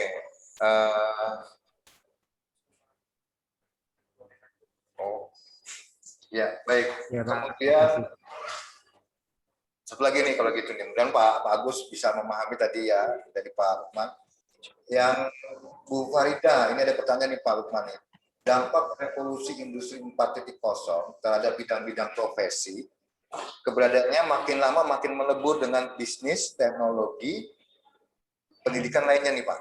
Ya, baik. Ya, kemudian satu lagi nih kalau gitu nih, kemudian Pak Agus bisa memahami tadi ya dari Pak Lukman. Yang Bu Farida, ini ada pertanyaan nih Pak Lukman nih. Dampak revolusi industri 4.0 terhadap bidang-bidang profesi, keberadaannya makin lama makin melebur dengan bisnis, teknologi, pendidikan lainnya nih Pak.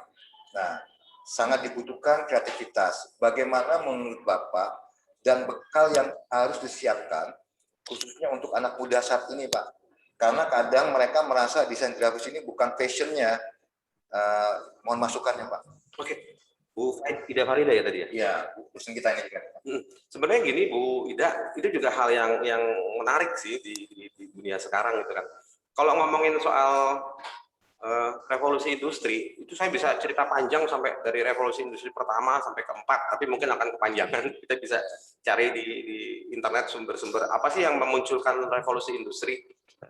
Nah, sangat dibutuhkan kreativitas. Bagaimana menurut Bapak dan bekal yang harus disiapkan khususnya untuk anak muda saat ini, Pak. Karena kadang mereka merasa desain grafis ini bukan passionnya. Mohon masukannya, Pak. Oke. Bu Ida Farida ya tadi ya? Iya, urusan kita ini kan. Sebenarnya gini Bu Ida, itu juga hal yang menarik sih di dunia sekarang gitu kan. Kalau ngomongin soal revolusi industri, itu saya bisa cerita panjang sampai dari revolusi industri pertama sampai keempat, tapi mungkin akan kepanjangan. Kita bisa cari di internet sumber-sumber apa sih yang memunculkan revolusi industri.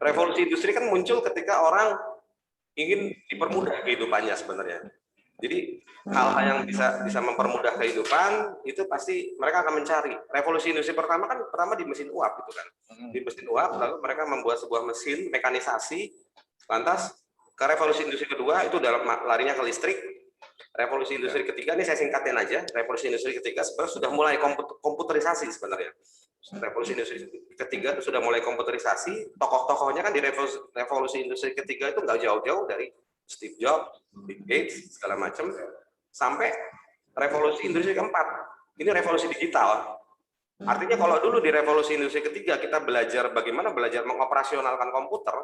Revolusi industri kan muncul ketika orang ingin dipermudah kehidupannya sebenarnya. Jadi hal-hal yang bisa mempermudah kehidupan itu pasti mereka akan mencari. Revolusi industri pertama di mesin uap gitu kan. Di mesin uap lalu mereka membuat sebuah mesin mekanisasi. Lantas ke revolusi industri kedua itu dalam larinya ke listrik. Revolusi industri ketiga ini saya singkatin aja. Revolusi industri ketiga sebenarnya sudah mulai komputerisasi sebenarnya. Revolusi industri ketiga itu sudah mulai komputerisasi. Tokoh-tokohnya kan di revolusi industri ketiga itu nggak jauh-jauh dari Steve Jobs, Bill Gates, segala macam, sampai revolusi industri keempat. Ini revolusi digital. Artinya kalau dulu di revolusi industri ketiga kita belajar bagaimana belajar mengoperasionalkan komputer,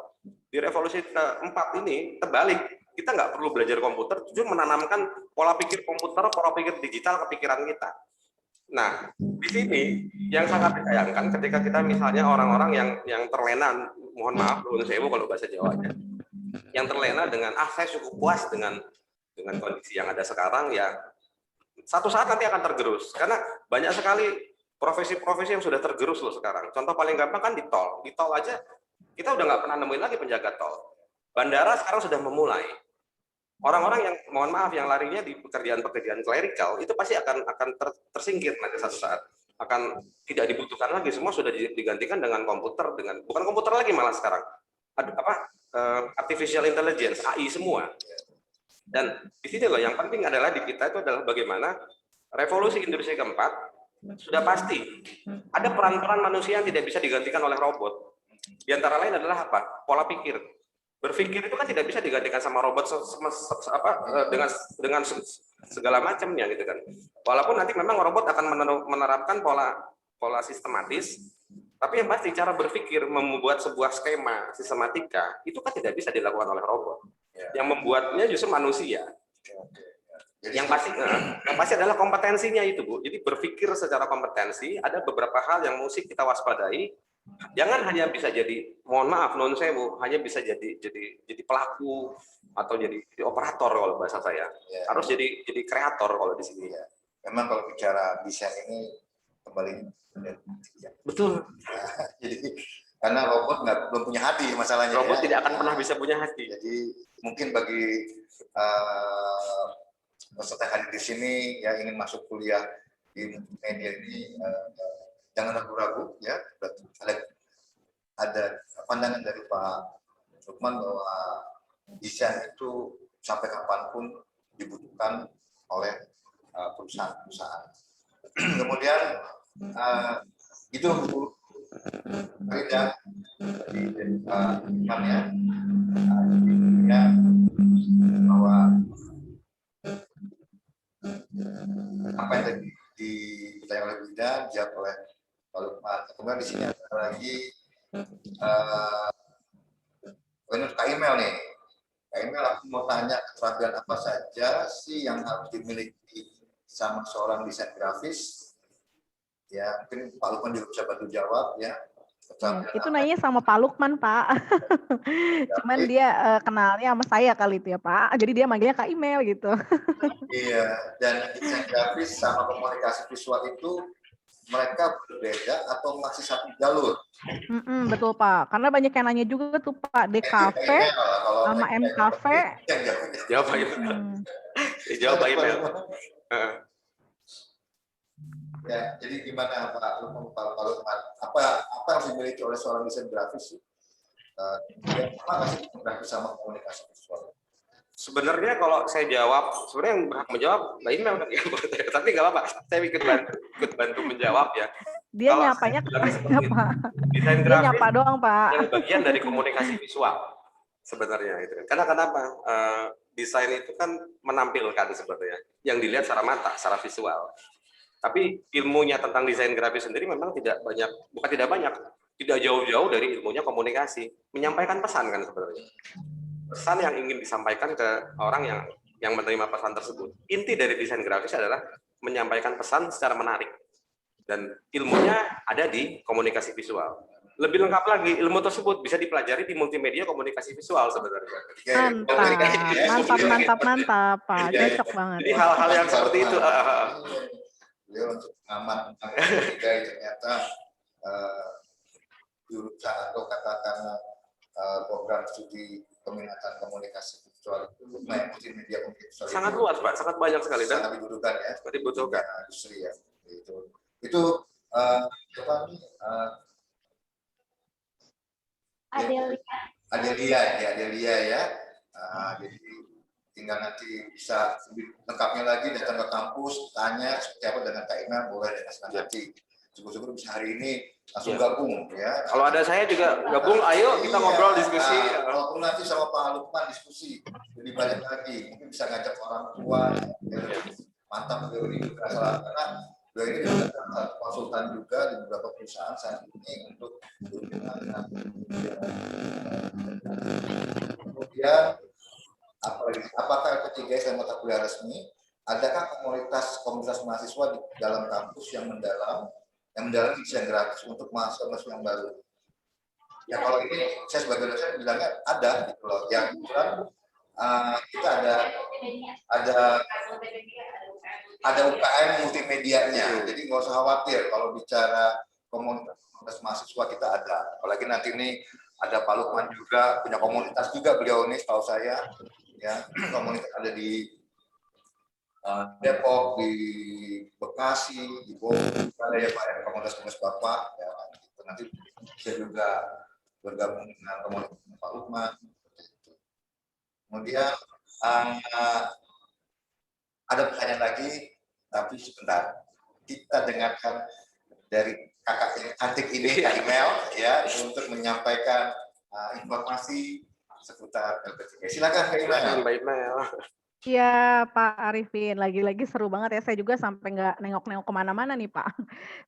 di revolusi keempat ini terbalik. Kita nggak perlu belajar komputer, justru menanamkan pola pikir komputer, pola pikir digital ke pikiran kita. Nah, di sini yang sangat disayangkan ketika kita misalnya orang-orang yang terlena, mohon maaf, nuwun sewu kalau bahasa Jawanya, yang terlena dengan saya cukup puas dengan kondisi yang ada sekarang, ya satu saat nanti akan tergerus karena banyak sekali profesi-profesi yang sudah tergerus loh sekarang. Contoh paling gampang kan di tol aja kita udah nggak pernah nemuin lagi penjaga tol. Bandara sekarang sudah memulai. Orang-orang yang mohon maaf yang larinya di pekerjaan-pekerjaan clerical itu pasti akan tersingkir nanti satu saat, akan tidak dibutuhkan lagi, semua sudah digantikan dengan komputer, dengan bukan komputer lagi malah sekarang ada artificial intelligence, AI semua. Dan di sini loh yang penting adalah di kita itu adalah bagaimana revolusi industri keempat sudah pasti ada peran-peran manusia yang tidak bisa digantikan oleh robot. Di antara lain adalah apa? Pola pikir. Berpikir itu kan tidak bisa digantikan sama robot dengan segala macamnya gitu kan. Walaupun nanti memang robot akan menerapkan pola sistematis, tapi yang pasti cara berpikir membuat sebuah skema sistematika itu kan tidak bisa dilakukan oleh robot. Yang membuatnya justru manusia. Yang pasti adalah kompetensinya itu, Bu. Jadi berpikir secara kompetensi, ada beberapa hal yang mesti kita waspadai. Jangan hanya bisa jadi, mohon maaf, non sewu, hanya bisa jadi pelaku atau jadi operator kalau bahasa saya. Harus jadi kreator kalau di sini. Memang kalau bicara desain ini kembali betul. Jadi karena robot belum punya hati masalahnya. Robot tidak akan pernah bisa punya hati. Jadi mungkin bagi peserta hadir di sini yang ingin masuk kuliah di media ini jangan ragu-ragu ya. Ada pandangan dari Pak Lukman bahwa desain itu sampai kapanpun dibutuhkan oleh perusahaan-perusahaan. Kemudian itu Bu Farida dari Pak ya, bahwa apa yang tadi ditanya oleh Bu Ida dijawab oleh Pak Lukman. Kemudian di sini ada lagi menurut Kak Imel nih. Kak Imel, aku mau tanya keterampilan apa saja sih yang harus dimiliki sama seorang desain grafis? Ya, mungkin Pak Lukman juga bisa bantu jawab ya. Itu nanya sama Pak Lukman, Pak. Cuman dia kenalnya sama saya kali itu ya, Pak. Jadi dia manggilnya Kak Imel gitu. Iya, dan desain grafis sama komunikasi visual itu mereka berbeda atau masih satu jalur? Betul Pak, karena banyak yang nanya juga tuh Pak, DKV sama MKV. Jawab Pak Imel. Jawab Pak Imel. Ya, jadi gimana Pak Lukman? Apa yang dimiliki oleh seorang desain grafis? Apa sih grafis sama komunikasi visual? Sebenarnya kalau saya jawab, sebenarnya yang berhak menjawab Mbak Imel kan ya, tapi nggak apa-apa, saya ikut bantu menjawab ya. Dia kalau nyapanya apa? Desain grafis, dia nyapa doang Pak. Yang bagian dari komunikasi visual sebenarnya itu. Karena kenapa? Desain itu kan menampilkan sebenarnya, yang dilihat secara mata, secara visual. Tapi ilmunya tentang desain grafis sendiri memang tidak banyak, bukan tidak banyak, tidak jauh-jauh dari ilmunya komunikasi, menyampaikan pesan kan sebenarnya. Pesan yang ingin disampaikan ke orang yang menerima pesan tersebut. Inti dari desain grafis adalah menyampaikan pesan secara menarik. Dan ilmunya ada di komunikasi visual. Lebih lengkap lagi, ilmu tersebut bisa dipelajari di multimedia komunikasi visual sebenarnya. Mantap, Pak. Cocok banget. Jadi hal-hal yang seperti itu. Beliau untuk pengamat tentang ternyata jurusan atau katakanlah program studi peminatan komunikasi visual itu multimedia komunikasi visual sangat luas, Pak, sangat banyak sekali dan sangat dibutuhkan ya. Dibutuhkan industri ya. Itu apa nih? Adelia ya. Jadi tinggal nanti bisa lebih lengkapnya lagi datang ke kampus, tanya seperti apa dengan Kak Ina, boleh dengan senang hati. Syukur-syukur bisa hari ini langsung gabung ya. Kalau ada saya juga gabung, ayo kita ngobrol diskusi. Walaupun nanti sama Pak Lukman diskusi lebih banyak lagi, mungkin bisa ngajak orang tua yang lebih mantap beliau ini juga karena beliau ini juga konsultan juga di beberapa perusahaan saat ini untuk kemudian apakah ketiga saya mata kuliah resmi, adakah komunitas mahasiswa di dalam kampus yang mendalam desain grafis untuk mahasiswa yang baru? Ya kalau ini saya sebagai dosen bilangnya ada gitu loh. Yang kita ada UKM multimedianya. Jadi nggak usah khawatir kalau bicara komunitas mahasiswa kita ada. Apalagi nanti ini ada Pak Lukman juga punya komunitas juga beliau ini setahu saya ya komunitas ada di Depok, di Bekasi, di Bogor, ada ya Pak ya komunitas Bapak ya nanti saya juga bergabung dengan komunitas Pak Lukman. Kemudian ada pertanyaan lagi, tapi sebentar kita dengarkan dari kakak yang cantik ini Kak Imel ya untuk menyampaikan informasi seputar LP3. Silakan Kak Imel. Iya Pak Arifin, lagi-lagi seru banget ya, saya juga sampai nggak nengok-nengok kemana-mana nih Pak.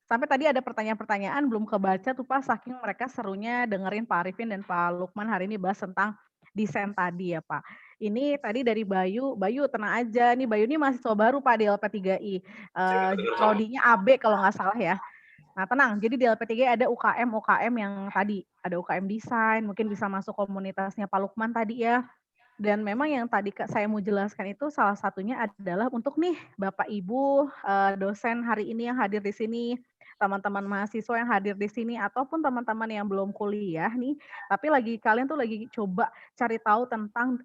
Sampai tadi ada pertanyaan-pertanyaan belum kebaca tuh Pak, saking mereka serunya dengerin Pak Arifin dan Pak Lukman hari ini bahas tentang desain tadi ya Pak. Ini tadi dari Bayu tenang aja, nih Bayu ini mahasiswa baru Pak di LP3I, prodinya AB kalau nggak salah ya. Nah tenang, jadi di LP3I ada UKM yang tadi, ada UKM desain, mungkin bisa masuk komunitasnya Pak Lukman tadi ya. Dan memang yang tadi saya mau jelaskan itu salah satunya adalah untuk nih Bapak Ibu dosen hari ini yang hadir di sini, teman-teman mahasiswa yang hadir di sini ataupun teman-teman yang belum kuliah nih, tapi kalian tuh lagi coba cari tahu tentang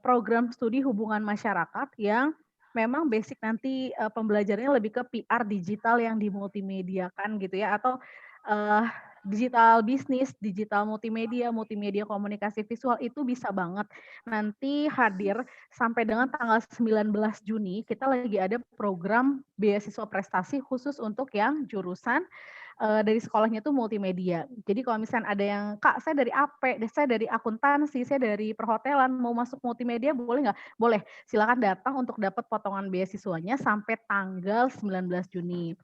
program studi hubungan masyarakat yang memang basic nanti pembelajarannya lebih ke PR digital yang dimultimediakan gitu ya atau digital bisnis, digital multimedia komunikasi visual itu bisa banget nanti hadir sampai dengan tanggal 19 Juni kita lagi ada program beasiswa prestasi khusus untuk yang jurusan dari sekolahnya itu multimedia. Jadi kalau misalnya ada yang Kak saya dari AP, saya dari akuntansi, saya dari perhotelan mau masuk multimedia boleh nggak? Boleh. Silakan datang untuk dapat potongan beasiswanya sampai tanggal 19 Juni.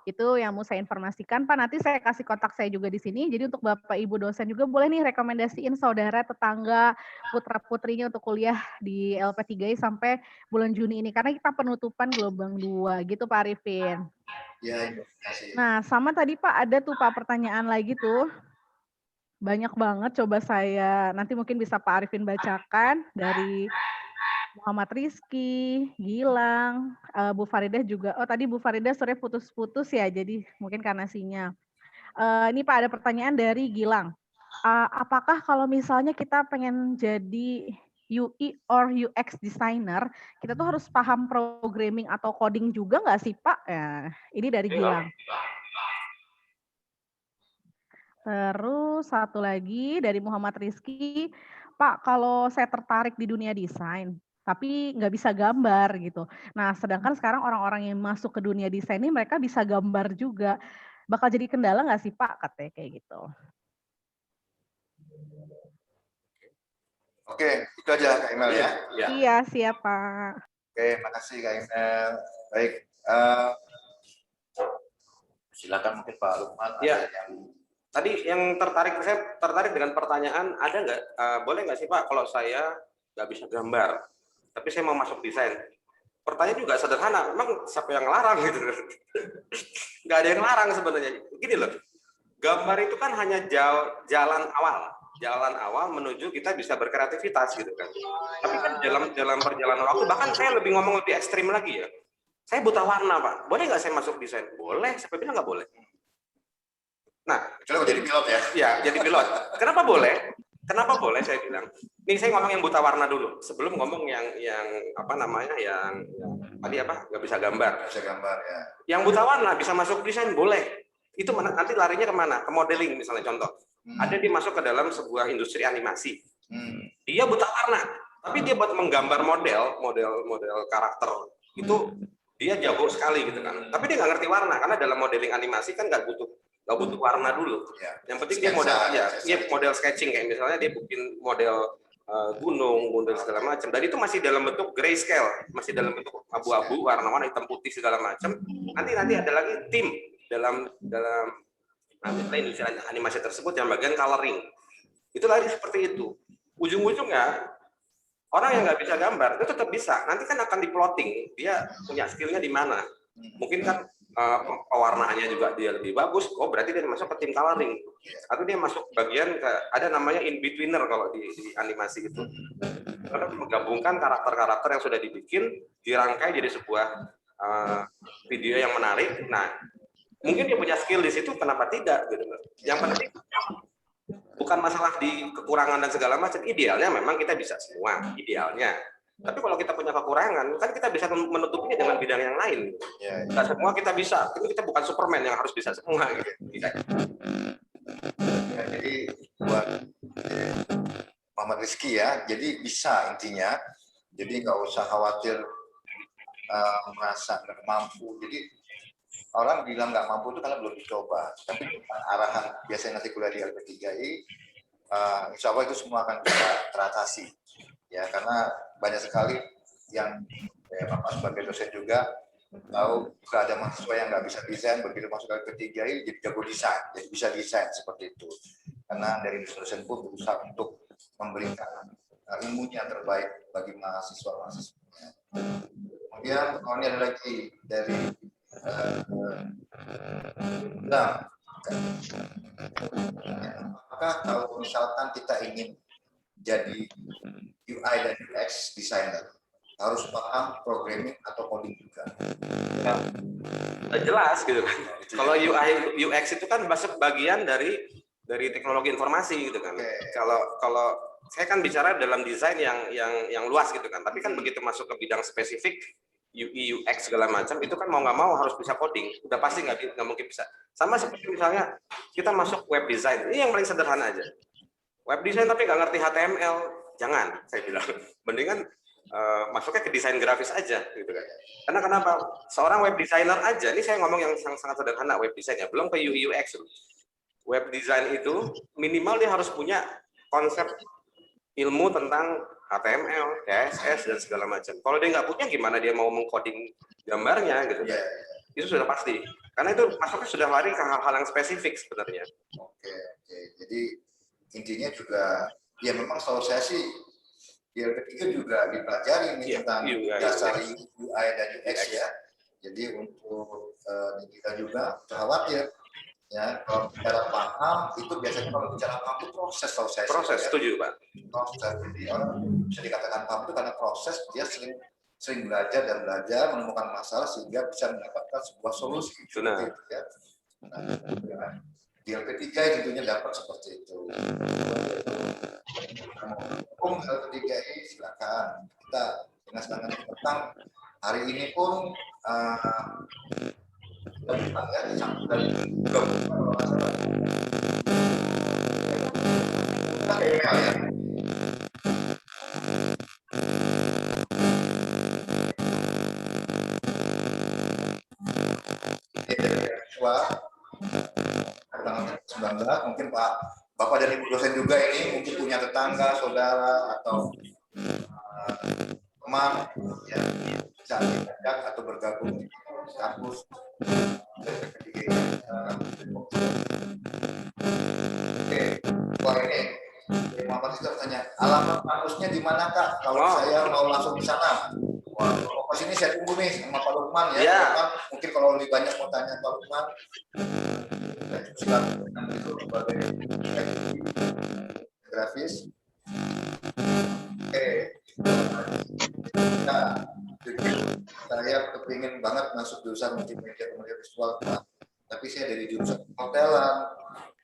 Itu yang mau saya informasikan, Pak. Nanti saya kasih kontak saya juga di sini. Jadi untuk Bapak Ibu dosen juga boleh nih rekomendasiin saudara, tetangga, putra-putrinya untuk kuliah di LP3I sampai bulan Juni ini. Karena kita penutupan gelombang 2 gitu Pak Arifin. Ya, kasih. Nah, sama tadi Pak ada tuh Pak pertanyaan lagi tuh. Banyak banget, coba saya nanti mungkin bisa Pak Arifin bacakan dari Muhammad Rizky, Gilang, Bu Faridah juga. Oh tadi Bu Faridah sore putus-putus ya, jadi mungkin karena sinyal. Ini Pak ada pertanyaan dari Gilang. Apakah kalau misalnya kita pengen jadi UI or UX designer, kita tuh harus paham programming atau coding juga nggak sih Pak? Ya, ini dari Gilang. Terus satu lagi dari Muhammad Rizky, Pak kalau saya tertarik di dunia desain, tapi nggak bisa gambar gitu. Nah sedangkan sekarang orang-orang yang masuk ke dunia desain ini mereka bisa gambar juga. Bakal jadi kendala nggak sih Pak katanya kayak gitu. Oke, itu aja Kak Imel ya. Iya siap Pak. Oke, makasih Kak Imel. Baik, silakan mungkin Pak Lukman ada yang tadi yang saya tertarik dengan pertanyaan, ada nggak, boleh nggak sih Pak kalau saya nggak bisa gambar, tapi saya mau masuk desain? Pertanyaan juga sederhana, memang siapa yang larang gitu? Nggak ada yang larang sebenarnya. Gini loh, gambar itu kan hanya jalan awal menuju kita bisa berkreativitas gitu kan. Tapi kan dalam perjalanan waktu, bahkan saya ngomong lebih ekstrim lagi ya. Saya buta warna Pak, boleh nggak saya masuk desain? Boleh, siapa bilang nggak boleh? Nah, Coba jadi pilot ya. Ya, jadi pilot. Kenapa boleh? Kenapa boleh saya bilang? Ini saya ngomong yang buta warna dulu, sebelum ngomong yang apa namanya, yang tadi apa, nggak bisa gambar. Bisa gambar ya. Yang buta warna bisa masuk desain, boleh. Itu nanti larinya kemana? Ke modeling misalnya, contoh. Ada dia masuk ke dalam sebuah industri animasi. Dia buta warna, tapi dia buat menggambar model karakter itu dia jago sekali gitu kan. Tapi dia nggak ngerti warna, karena dalam modeling animasi kan nggak butuh warna dulu. Ya. Yang penting dia model sketching, kayak misalnya dia bikin model gunung, model segala macam. Dan itu masih dalam bentuk grayscale, masih dalam bentuk abu-abu, warna-warna hitam putih segala macam. Nanti ada lagi tim dalam industri animasi tersebut yang bagian coloring. Itu lari seperti itu. Ujung-ujungnya orang yang nggak bisa gambar itu tetap bisa. Nanti kan akan di-plotting dia punya skillnya di mana. Mungkin kan pewarnaannya juga dia lebih bagus, oh berarti dia masuk ke tim coloring, atau dia masuk bagian ada namanya in betweener kalau di animasi itu, karena menggabungkan karakter-karakter yang sudah dibikin dirangkai jadi sebuah video yang menarik. Nah, mungkin dia punya skill di situ, kenapa tidak gitu. Yang penting bukan masalah di kekurangan dan segala macam, idealnya memang kita bisa semua, idealnya. Tapi kalau kita punya kekurangan, kan kita bisa menutupinya dengan bidang yang lain. Tidak semua kita bisa. Tapi kita bukan Superman yang harus bisa semua. Gitu. Ya, jadi buat Muhammad Rizky ya, jadi bisa intinya. Jadi nggak usah khawatir merasa nggak mampu. Jadi orang bilang nggak mampu itu karena belum dicoba. Tapi arahan biasanya nanti kuliah di LP3I, insya Allah itu semua akan bisa teratasi. Ya, karena banyak sekali yang Bapak sebagai dosen juga tahu juga ada mahasiswa yang nggak bisa desain, begitu masuk ke LP3I jadi jago desain, jadi bisa desain seperti itu. Karena dari dosen pun berusaha untuk memberikan ilmunya yang terbaik bagi mahasiswa-mahasiswanya. Kemudian ini ada lagi dari apakah kalau misalkan kita ingin jadi UI dan UX designer harus paham programming atau coding juga? Ya, jelas gitu kan. Kalau UI UX itu kan masuk bagian dari teknologi informasi gitu kan. Kalau saya kan bicara dalam desain yang luas gitu kan. Tapi kan begitu masuk ke bidang spesifik UI UX segala macam itu kan mau nggak mau harus bisa coding. Udah pasti nggak mungkin bisa. Sama seperti misalnya kita masuk web design. Ini yang paling sederhana aja. Web design tapi nggak ngerti HTML, jangan, saya bilang. Mendingan masuknya ke desain grafis aja, gitu kan. Karena kenapa? Seorang web designer aja, ini saya ngomong yang sangat sederhana web design ya, belum ke UI UX. Web design itu minimal dia harus punya konsep ilmu tentang HTML, CSS dan segala macam. Kalau dia nggak punya, gimana dia mau mengcoding gambarnya, gitu kan? Itu sudah pasti. Karena itu masuknya sudah lari ke hal-hal yang spesifik sebenarnya. Oke. Jadi intinya juga ya memang setahu saya sih di LP3 juga dipelajari nih tentang dasar UI dan UX ya. Jadi untuk kita juga khawatir ya kalau bicara paham itu biasanya kalau bicara paham itu proses tahu saya. Proses, setuju Pak. Proses, jadi orang bisa dikatakan paham itu karena proses dia sering belajar dan belajar menemukan masalah sehingga bisa mendapatkan sebuah solusi. Benar. Gitu, ya. Nah, di LP3 tentunya dapat seperti itu. Hukum LP3I silakan kita dengan sedangkan tentang hari ini pun dari ya. Mungkin Pak Bapak dan Ibu dosen juga ini mungkin punya tetangga, saudara atau teman yang bisa diajak atau bergabung di kampus. mahasiswa tanya, alamat kampusnya di mana Kak? Kalau saya mau langsung ke sana. Wah, kalau ke sini saya tunggu nih sama Pak Lukman ya. Iya. Lukman, mungkin kalau lebih banyak mau tanya Pak Lukman, silakan itu sebagai grafis. Oke. Nah, jadi saya kepingin banget masuk jurusan multimedia kemudian visual, Pak. Tapi saya dari jurusan hotelan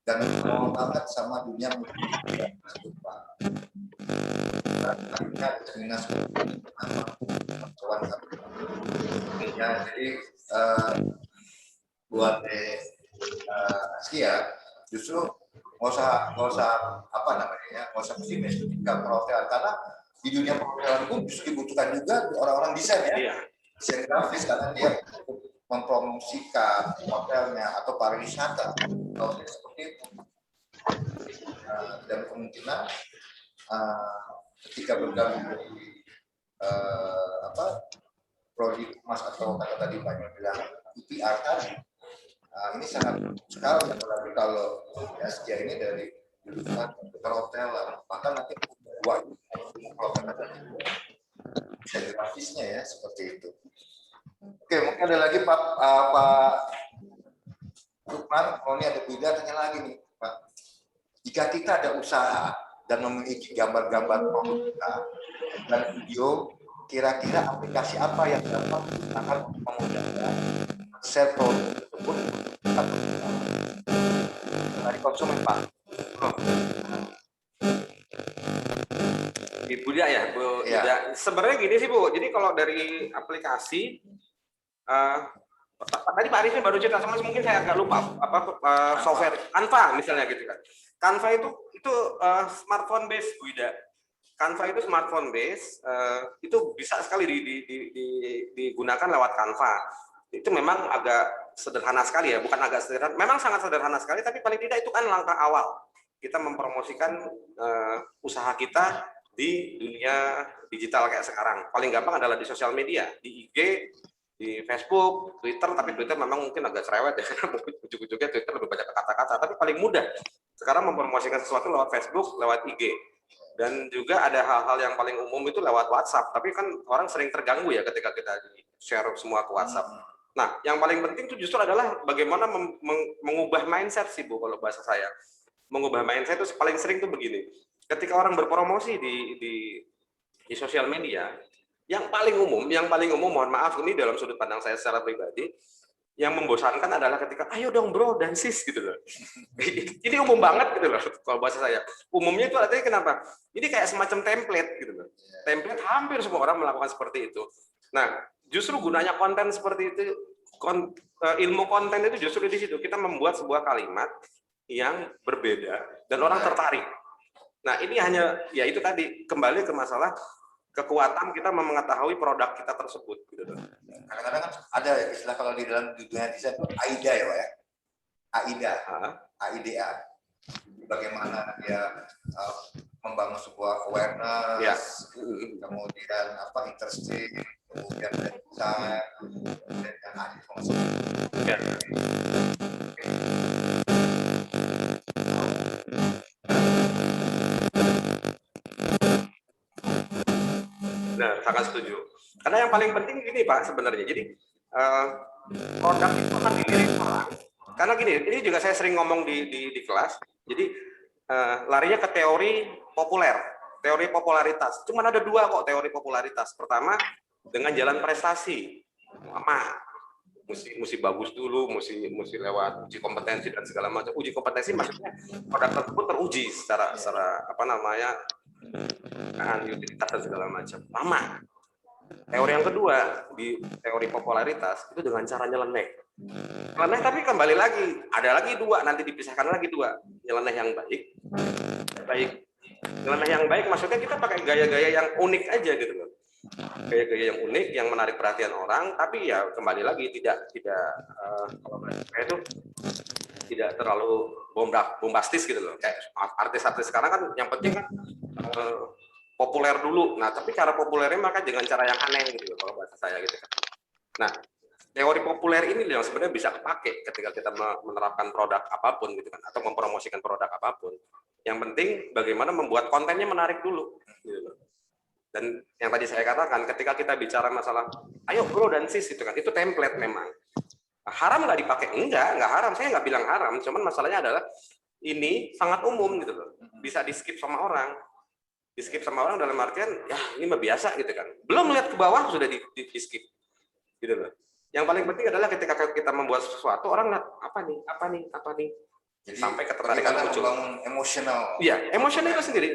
dan mau banget sama dunia multimedia, Pak. Akhirnya dinas ya, jadi buat Askia justru nggak usah apa namanya ya, nggak usah pesimis ketika perhotelan, karena di dunia perhotelan pun justru dibutuhkan juga orang-orang desain ya, desain grafis, karena dia mempromosikan hotelnya atau pariwisata kalau seperti itu. Dan kemungkinan ketika bergabung di prodi Mas atau kata tadi banyak bilang IPR tadi, ini sangat sekali, apalagi kalau Askia ini dari jurusan perhotelan, bahkan nanti buat bisa grafisnya ya seperti itu. Oke, mungkin ada lagi Pak Lukman, kalau ini ada beda tanya lagi nih Pak. Jika kita ada usaha dan memiliki gambar-gambar produk kita dan video, kira-kira aplikasi apa yang dapat digunakan untuk memudahkan share produk tersebut dari konsumen Pak? Ibu dia ya, Bu. Ya. Sebenarnya gini sih Bu. Jadi kalau dari aplikasi, tadi Pak Arifin baru cerita, sama mungkin saya agak lupa software Canva misalnya gitu kan. Canva itu smartphone based Bu Ida. Canva itu smartphone based, itu bisa sekali digunakan lewat Canva. Itu memang agak sederhana sekali ya, bukan agak sederhana, memang sangat sederhana sekali, tapi paling tidak itu kan langkah awal kita mempromosikan usaha kita di dunia digital kayak sekarang. Paling gampang adalah di sosial media, di IG, di Facebook, Twitter, tapi Twitter memang mungkin agak cerewet ya, karena ujung-ujungnya Twitter lebih banyak kata-kata, tapi paling mudah sekarang mempromosikan sesuatu lewat Facebook, lewat IG. Dan juga ada hal-hal yang paling umum itu lewat WhatsApp, tapi kan orang sering terganggu ya ketika kita share semua ke WhatsApp. Nah, yang paling penting itu justru adalah bagaimana mengubah mindset sih Bu, kalau bahasa saya. Mengubah mindset itu paling sering tuh begini. Ketika orang berpromosi di sosial media, yang paling umum, mohon maaf ini dalam sudut pandang saya secara pribadi, yang membosankan adalah ketika ayo dong bro dan sis gitu loh. Ini umum banget gitu loh kalau bahasa saya. Umumnya itu artinya kenapa? Ini kayak semacam template gitu loh. Template hampir semua orang melakukan seperti itu. Nah, justru gunanya konten seperti itu, ilmu konten itu justru di situ kita membuat sebuah kalimat yang berbeda dan orang tertarik. Nah, ini hanya ya itu tadi kembali ke masalah kekuatan kita mengetahui produk kita tersebut gitu. Kadang-kadang kan ada istilah kalau di dalam dunia desain itu AIDA ya Pak ya. AIDA. Bagaimana dia membangun sebuah awareness, kemudian interesting, kemudian desain, dan ahli fungsi. Nah, sangat setuju. Karena yang paling penting gini Pak sebenarnya. Jadi produk itu akan dilirik orang. Karena gini, ini juga saya sering ngomong di kelas. Jadi larinya ke teori populer, teori popularitas. Cuman ada dua kok teori popularitas. Pertama dengan jalan prestasi. Mesti bagus dulu, mesti lewat uji kompetensi dan segala macam. Uji kompetensi maksudnya produk tersebut teruji secara apa namanya utilitas dan segala macam. Lama. Teori yang kedua di teori popularitas itu dengan cara nyeleneh. Nyeleneh tapi kembali lagi ada lagi dua, nanti dipisahkan lagi dua. Nyeleneh yang baik. Nyeleneh yang baik maksudnya kita pakai gaya-gaya yang unik aja gitu loh. Gaya-gaya yang unik yang menarik perhatian orang, tapi ya kembali lagi tidak kalau kayak itu tidak terlalu bombastis gitu loh. Kayak artis-artis sekarang kan yang penting kan populer dulu. Nah, tapi cara populernya maka dengan cara yang aneh gitu loh kalau bahasa saya gitu kan. Nah, teori populer ini yang sebenarnya bisa kepake ketika kita menerapkan produk apapun gitu kan, atau mempromosikan produk apapun. Yang penting bagaimana membuat kontennya menarik dulu. Gitu. Dan yang tadi saya katakan, ketika kita bicara masalah, ayo bro dan sis itu kan, itu template memang. Haram nggak dipakai? Enggak haram. Saya nggak bilang haram. Cuman masalahnya adalah ini sangat umum gitu loh. Bisa di skip sama orang. Di skip sama orang dalam artian, ya ini mah biasa gitu kan. Belum melihat ke bawah sudah di skip. Gitu loh. Yang paling penting adalah ketika kita membuat sesuatu, orang lihat apa nih. Jadi, sampai ketertarikan muncul. Emosional. Iya, emosional itu sendiri.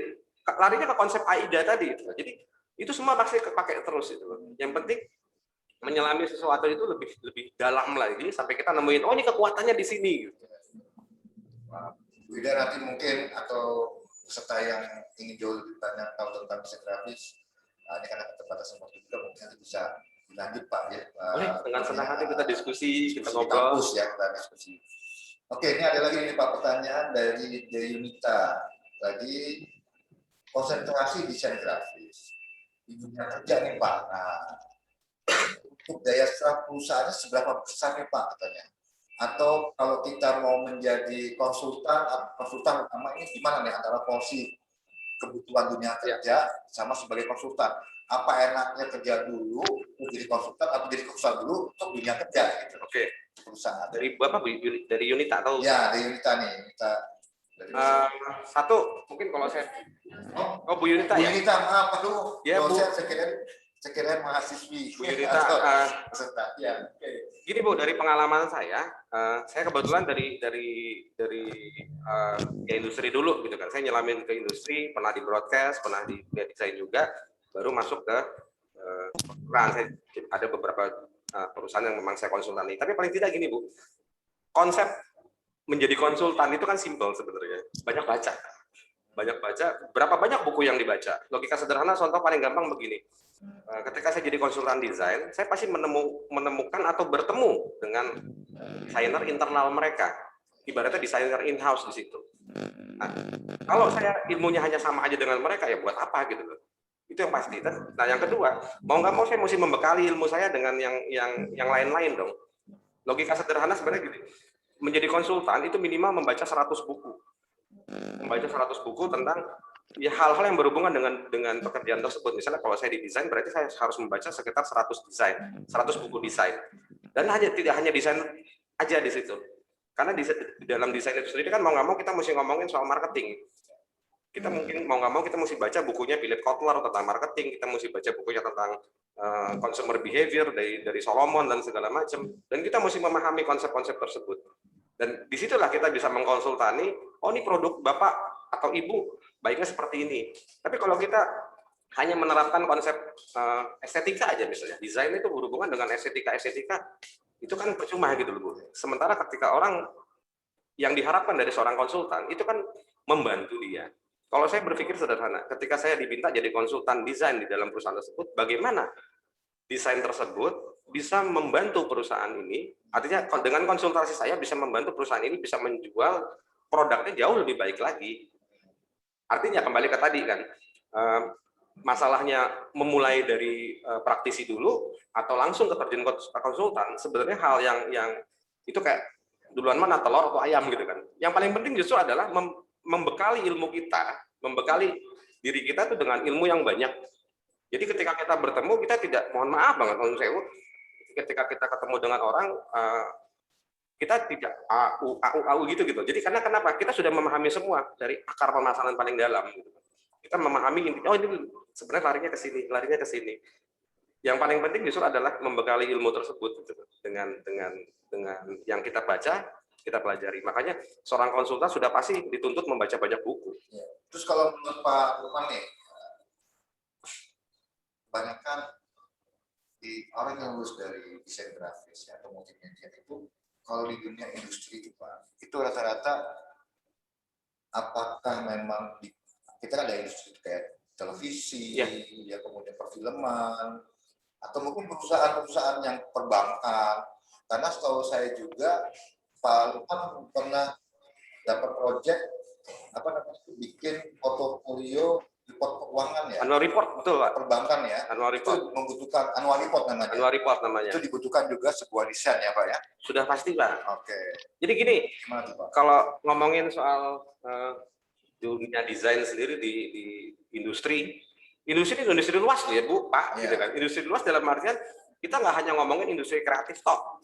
Larinya ke konsep AIDA tadi. Gitu. Jadi itu semua pasti kepake terus itu loh. Yang penting menyelami sesuatu itu lebih dalam lagi sampai kita nemuin, oh ini kekuatannya di sini. Gitu. Wida nanti mungkin atau peserta yang ingin jauh lebih banyak tahu tentang desain grafis, ini karena keterbatasan waktu juga mungkin nanti bisa dilanjut Pak ya. Boleh, dengan senang hati kita diskusi, kita di ngobrol. kampus ya, kita diskusi. Oke, ini ada lagi nih Pak pertanyaan dari Yunita. Lagi konsentrasi desain grafis di dunia kerja nih Pak. Nah, untuk daya serap perusahaannya seberapa besar nih Pak katanya? Atau kalau kita mau menjadi konsultan utama ini gimana nih antara porsi kebutuhan dunia kerja sama sebagai konsultan? Apa enaknya kerja dulu jadi konsultan atau jadi konsultan dulu untuk dunia kerja gitu? Oke. Perusahaan. Dari Bapak dari Yunita atau? Ya, dari Yunita nih. Satu mungkin kalau saya. Bu Yunita Bu ya. Yunita, maaf aduh. Ya, Bu. Saya kira mahasiswi. Bu Yunita. Ya, oke. Gini Bu, dari pengalaman saya kebetulan dari industri dulu gitu kan. Saya nyelamin ke industri, pernah di broadcast, pernah di desain juga, baru masuk ke saya ada beberapa perusahaan yang memang saya konsultani. Tapi paling tidak gini Bu, konsep menjadi konsultan itu kan simpel sebenarnya. Banyak baca. Berapa banyak buku yang dibaca? Logika sederhana, contoh paling gampang begini. Ketika saya jadi konsultan desain, saya pasti menemukan atau bertemu dengan desainer internal mereka. Ibaratnya desainer in-house di situ. Nah, kalau saya ilmunya hanya sama aja dengan mereka, ya buat apa gitu loh. Itu yang pasti. Nah, yang kedua, mau nggak mau saya mesti membekali ilmu saya dengan yang lain-lain dong. Logika sederhana sebenarnya gitu. Menjadi konsultan itu minimal membaca 100 buku. Membaca 100 buku tentang ya hal-hal yang berhubungan dengan pekerjaan tersebut. Misalnya kalau saya di desain, berarti saya harus membaca sekitar 100 buku desain. Dan tidak hanya desain aja di situ. Karena di dalam desain itu sendiri kan mau nggak mau kita mesti ngomongin soal marketing. Kita mungkin mau nggak mau kita mesti baca bukunya Philip Kotler tentang marketing, kita mesti baca bukunya tentang consumer behavior dari Solomon dan segala macam. Dan kita mesti memahami konsep-konsep tersebut. Dan disitulah kita bisa mengkonsultani, oh ini produk Bapak atau Ibu baiknya seperti ini. Tapi kalau kita hanya menerapkan konsep estetika aja misalnya, desain itu berhubungan dengan estetika, itu kan percuma gitu loh Bu. Sementara ketika orang yang diharapkan dari seorang konsultan itu kan membantu dia. Kalau saya berpikir sederhana, ketika saya diminta jadi konsultan desain di dalam perusahaan tersebut, bagaimana desain tersebut bisa membantu perusahaan ini, artinya dengan konsultasi saya bisa membantu perusahaan ini bisa menjual produknya jauh lebih baik lagi. Artinya kembali ke tadi kan, masalahnya memulai dari praktisi dulu atau langsung ke terjun konsultan, sebenarnya hal yang itu kayak duluan mana telur atau ayam gitu kan. Yang paling penting justru adalah membekali ilmu kita, membekali diri kita itu dengan ilmu yang banyak. Jadi ketika kita bertemu, kita tidak, mohon maaf banget, ketika kita ketemu dengan orang, kita tidak au gitu. Jadi karena kenapa? Kita sudah memahami semua dari akar permasalahan paling dalam. Gitu. Kita memahami intinya, oh ini sebenarnya larinya ke sini. Yang paling penting justru adalah membekali ilmu tersebut gitu, dengan yang kita baca, kita pelajari. Makanya seorang konsultan sudah pasti dituntut membaca banyak buku. Ya. Terus kalau menurut Pak Lukman nih, kebanyakan orang yang lulus dari desain grafis atau multimedia itu, kalau di dunia industri itu Pak, itu rata-rata apakah memang kita kan ada industri kayak televisi, ya kemudian perfilman, atau mungkin perusahaan-perusahaan yang perbankan. Karena setahu saya juga Pak Lukman pernah dapat proyek bikin portofolio report keuangan ya, Annual report, betul Pak. perbankan ya, Annual itu report. membutuhkan annual report namanya. Annual report namanya. Itu dibutuhkan juga sebuah desain ya Pak ya. Sudah pasti Pak. Oke. Jadi gini, Gimana tuh Pak? kalau ngomongin soal dunia desain sendiri di industri luas ya Bu, Pak, Iya. gitu kan. Industri luas dalam artian kita nggak hanya ngomongin industri kreatif tok,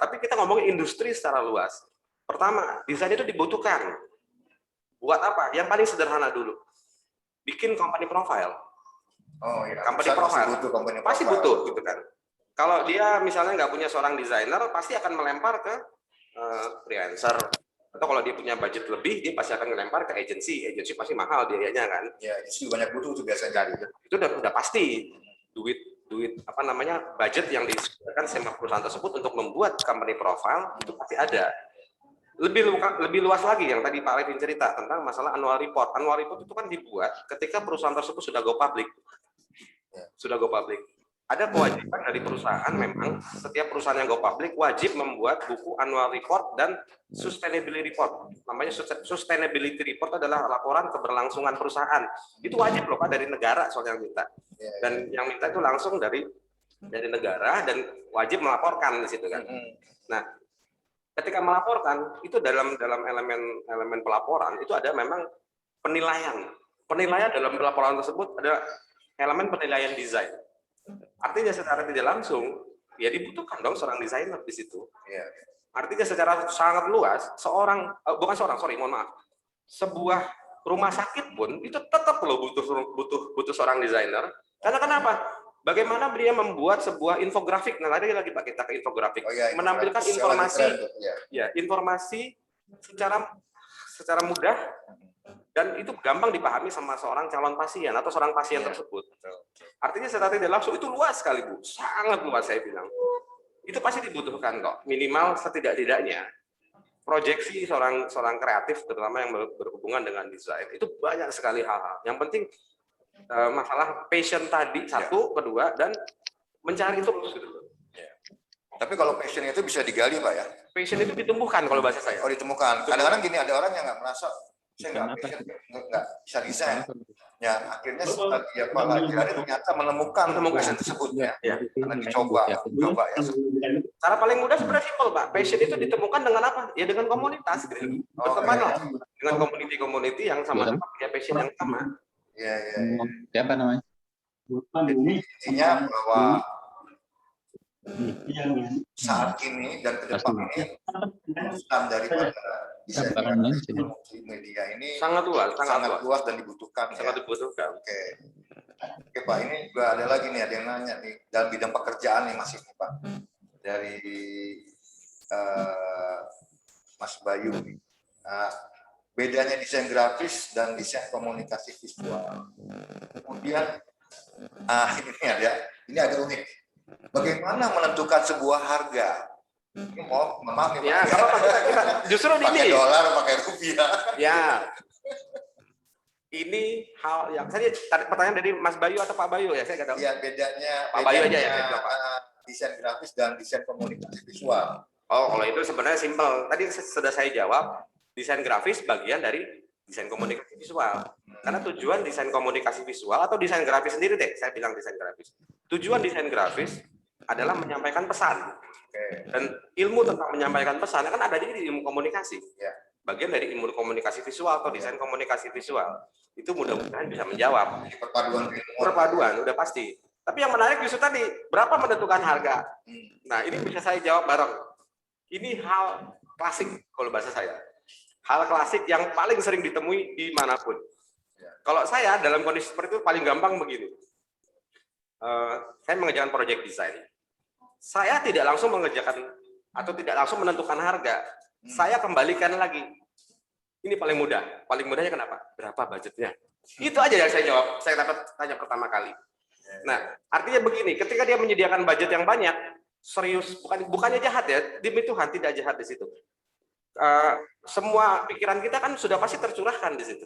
tapi kita ngomongin industri secara luas. Pertama, desain itu dibutuhkan. Buat apa? Yang paling sederhana dulu, bikin company profile. Oh iya. Company Perusahaan profile. Pasti butuh company Pasti profile. butuh, gitu kan. Kalau dia misalnya nggak punya seorang desainer, pasti akan melempar ke freelancer. Atau kalau dia punya budget lebih, dia pasti akan melempar ke agensi. Agensi pasti mahal biayanya kan. Ya, itu banyak butuh tuh biasanya. Itu udah pasti duit apa namanya budget yang disediakan sama perusahaan tersebut untuk membuat company profile itu pasti ada. Lebih luas lagi yang tadi Pak Arifin cerita tentang masalah annual report. Annual report itu kan dibuat ketika perusahaan tersebut sudah go public. Sudah go public. Ada kewajiban dari perusahaan, memang setiap perusahaan yang go public wajib membuat buku annual report dan sustainability report. Namanya sustainability report adalah laporan keberlangsungan perusahaan. Itu wajib loh Pak, dari negara soalnya yang minta. Dan yang minta itu langsung dari negara dan wajib melaporkan di situ kan. Nah, ketika melaporkan itu dalam elemen pelaporan itu ada memang penilaian. Penilaian dalam pelaporan tersebut ada elemen penilaian desain. Artinya secara tidak langsung ya dibutuhkan dong seorang desainer di situ. Artinya secara sangat luas sebuah rumah sakit pun itu tetap loh butuh seorang desainer. Karena kenapa? Bagaimana dia membuat sebuah infografik? Nah, lagi Pak kita ke infografik, menampilkan informasi, informasi secara mudah dan itu gampang dipahami sama seorang calon pasien atau seorang pasien tersebut. Artinya secara tidak langsung itu luas sekali Bu, sangat luas saya bilang. Itu pasti dibutuhkan kok, minimal setidak-tidaknya proyeksi seorang kreatif, terutama yang berhubungan dengan desain, itu banyak sekali hal-hal. Yang penting masalah passion tadi satu, kedua, dan mencari terus gitu. Tapi kalau passion itu bisa digali Pak ya? Passion itu ditumbuhkan kalau bahasa saya. Oh ditemukan. Kadang-kadang gini ada orang yang nggak merasa saya nggak bisa desain. Ya akhirnya setelah dia pelajari ternyata menemukan passion tersebut ya. Karena dicoba ya. Cara paling mudah sebenarnya simpel Pak. Passion itu ditemukan dengan apa? Ya dengan komunitas. Bertemanlah dengan community yang sama-sama punya passion yang sama. Iya. Siapa namanya? Intinya bahwa saat ini dan ke depan ini urusan daripada desain media ini sangat luas dan dibutuhkan. Sangat dibutuhkan. Oke Pak, ini juga ada lagi nih, ada yang nanya nih dalam bidang pekerjaan nih masih nih Pak dari Mas Bayu nih. Bedanya desain grafis dan desain komunikasi visual. Kemudian ini agak unik. Bagaimana menentukan sebuah harga? Ini maaf ya, apa justru pakai ini dolar, pakai rupiah. Ya, ini hal yang tadi pertanyaan dari Mas Bayu atau Pak Bayu ya, saya nggak tahu. Iya, bedanya Pak Bayu aja ya. Desain grafis dan desain komunikasi visual. Oh, kalau itu sebenarnya simpel. Tadi sudah saya jawab. Desain grafis bagian dari desain komunikasi visual. Karena tujuan desain komunikasi visual atau desain grafis sendiri deh, saya bilang desain grafis. Tujuan desain grafis adalah menyampaikan pesan. Dan ilmu tentang menyampaikan pesan kan ada di ilmu komunikasi. Bagian dari ilmu komunikasi visual atau desain komunikasi visual. Itu mudah-mudahan bisa menjawab. Perpaduan, udah pasti. Tapi yang menarik justru tadi, berapa menentukan harga? Nah, ini bisa saya jawab bareng. Ini hal klasik kalau bahasa saya. Hal klasik yang paling sering ditemui dimanapun. Kalau saya dalam kondisi seperti itu paling gampang begini. Saya mengerjakan proyek desain. Saya tidak langsung mengerjakan atau tidak langsung menentukan harga. Saya kembalikan lagi. Ini paling mudah. Paling mudahnya kenapa? Berapa budgetnya? Itu aja yang saya jawab. Saya dapat tanya pertama kali. Nah, artinya begini. Ketika dia menyediakan budget yang banyak, serius, bukannya jahat ya. Demi Tuhan tidak jahat di situ. Semua pikiran kita kan sudah pasti tercurahkan di situ.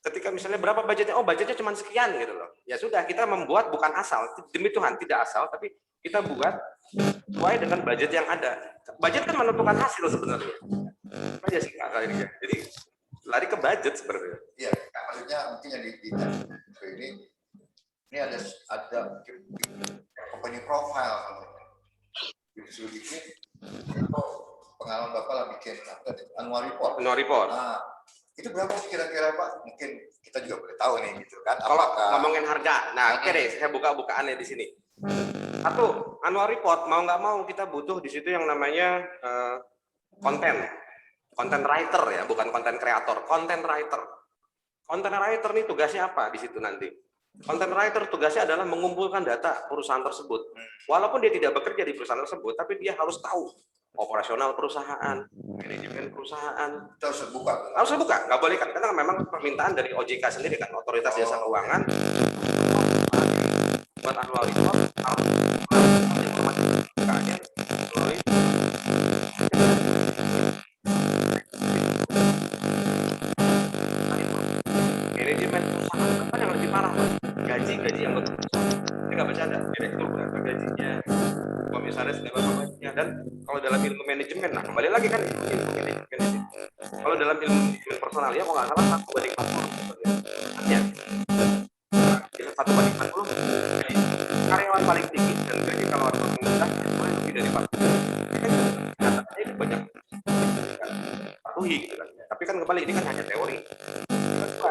Ketika misalnya berapa budgetnya, oh budgetnya cuma sekian gitu loh. Ya sudah, kita membuat bukan asal, demi Tuhan tidak asal, tapi kita buat sesuai dengan budget yang ada. Budget kan menentukan hasil sebenarnya. Aja sih kali ini ya. Jadi lari ke budget sebenarnya. Iya, maksudnya mungkin yang di ini ada mungkin company profile disuruh bikin atau pengalaman Bapak lah bikin annual report. Annual report. Nah, itu berapa sih kira-kira Pak? Mungkin kita juga boleh tahu nih gitu kan. Kalau ngomongin harga, nah oke deh, saya buka-bukaannya di sini. Satu, annual report mau nggak mau kita butuh di situ yang namanya content writer ya, bukan content creator, content writer. Content writer ini tugasnya apa di situ nanti? Content writer tugasnya adalah mengumpulkan data perusahaan tersebut. Walaupun dia tidak bekerja di perusahaan tersebut, tapi dia harus tahu operasional perusahaan, manajemen perusahaan. Harus terbuka. Harus terbuka, nggak boleh kan? Karena memang permintaan dari OJK sendiri kan, Otoritas Jasa Keuangan, buat annual report harus informasi bukanya melalui manajemen perusahaan. Apa yang lebih parah? Gaji yang betul. Saya nggak bercanda, direktur berapa gajinya, komisaris berapa gajinya, dan kalau dalam ilmu manajemen, nah kembali lagi kan ilmu manajemen. Kalau dalam ilmu personal ya, kalau nggak salah 1/40. Artinya 1/40 jadi karyawan paling tinggi dan gaji kalau orang rendah boleh lebih dari 40. Katanya itu banyak patuhi gitu kan. Tapi kan kembali ini kan hanya teori.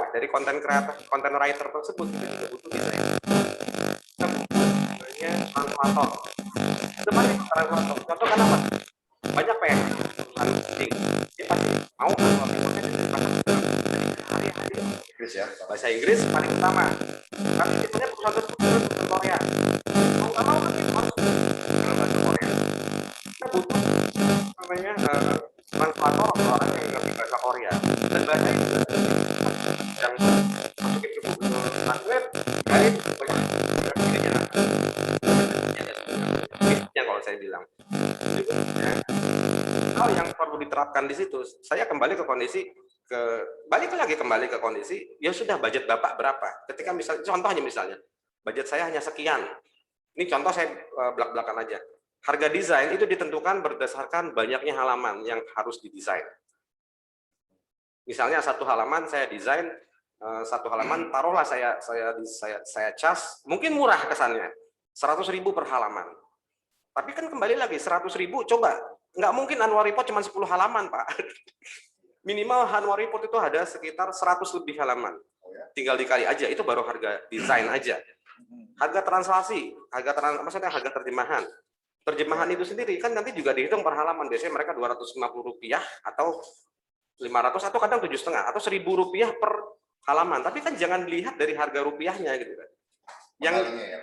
Dari konten kreator, konten writer tersebut kita juga butuh desain. Namanya translator. Itu pasti translator. Contoh kan apa? Banyak pengen perusahaan penting. Dia pasti mau Inggris ya. bahasa Inggris paling utama. Tapi biasanya perusahaan tersebut bahasa Korea. Mau nggak mau kan kita harus dalam bahasa Korea. Kita butuh namanya translator orang yang ngerti bahasa Korea. Dan bahasa itu yang masukin ke Google Translate, kalian banyak ininya kalau saya bilang. Hal yang perlu diterapkan di situ, saya kembali ke kondisi kembali ke kondisi ya sudah budget Bapak berapa. Ketika misalnya contohnya budget saya hanya sekian. Ini contoh saya belak-belakan aja. Harga desain itu ditentukan berdasarkan banyaknya halaman yang harus didesain. Misalnya satu halaman saya desain taruhlah saya cas, mungkin murah kesannya 100.000 per halaman. Tapi kan kembali lagi 100.000 coba nggak mungkin annual report cuma 10 halaman Pak. Minimal annual report itu ada sekitar 100 lebih halaman. Tinggal dikali aja, itu baru harga desain aja. Harga translasi, maksudnya harga terjemahan. Terjemahan itu sendiri kan nanti juga dihitung per halaman. Biasanya mereka Rp250 atau 500 atau kadang 7,5 atau Rp1.000 per halaman. Tapi kan jangan dilihat dari harga rupiahnya gitu kan.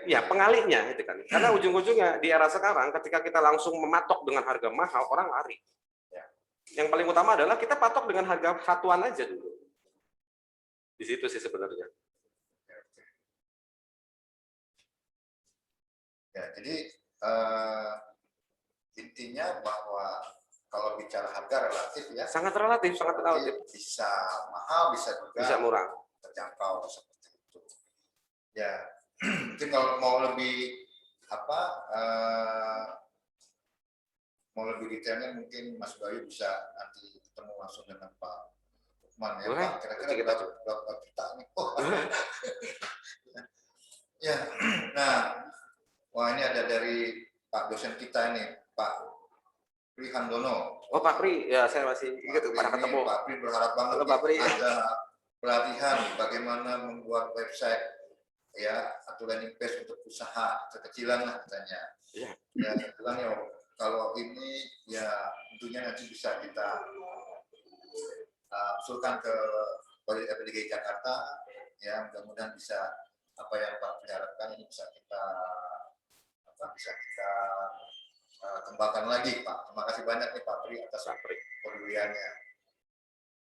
Yang pengalinya itu kan. Karena ujung-ujungnya di era sekarang ketika kita langsung mematok dengan harga mahal, orang lari. Yang paling utama adalah kita patok dengan harga satuan aja dulu. Di situ sih sebenarnya. Ya, jadi intinya bahwa kalau bicara harga relatif ya. Sangat relatif. Bisa mahal, bisa juga murah. Terjangkau seperti itu. Ya, mungkin kalau mau lebih mau lebih detailnya mungkin Mas Bayu bisa nanti ketemu langsung dengan Pak Lukman ya. Pak, kira-kira berapa kita nih? Ya, nah, wah ini ada dari Pak dosen kita ini, Pak Pri Handono. Oh Pak Pri, ya saya masih ingat pernah ketemu. Pak Pri berharap banget Pak Pri. ada pelatihan bagaimana membuat website ya atau landing page untuk usaha kekecilan lah katanya. Iya. Ya, kebetulan ya kalau ini ya tentunya nanti bisa kita usulkan ke DKI Jakarta ya, mudah-mudahan bisa apa yang Pak harapkan ini bisa kita kembangkan lagi Pak. Terima kasih banyak nih Pak Pri atas peduliannya.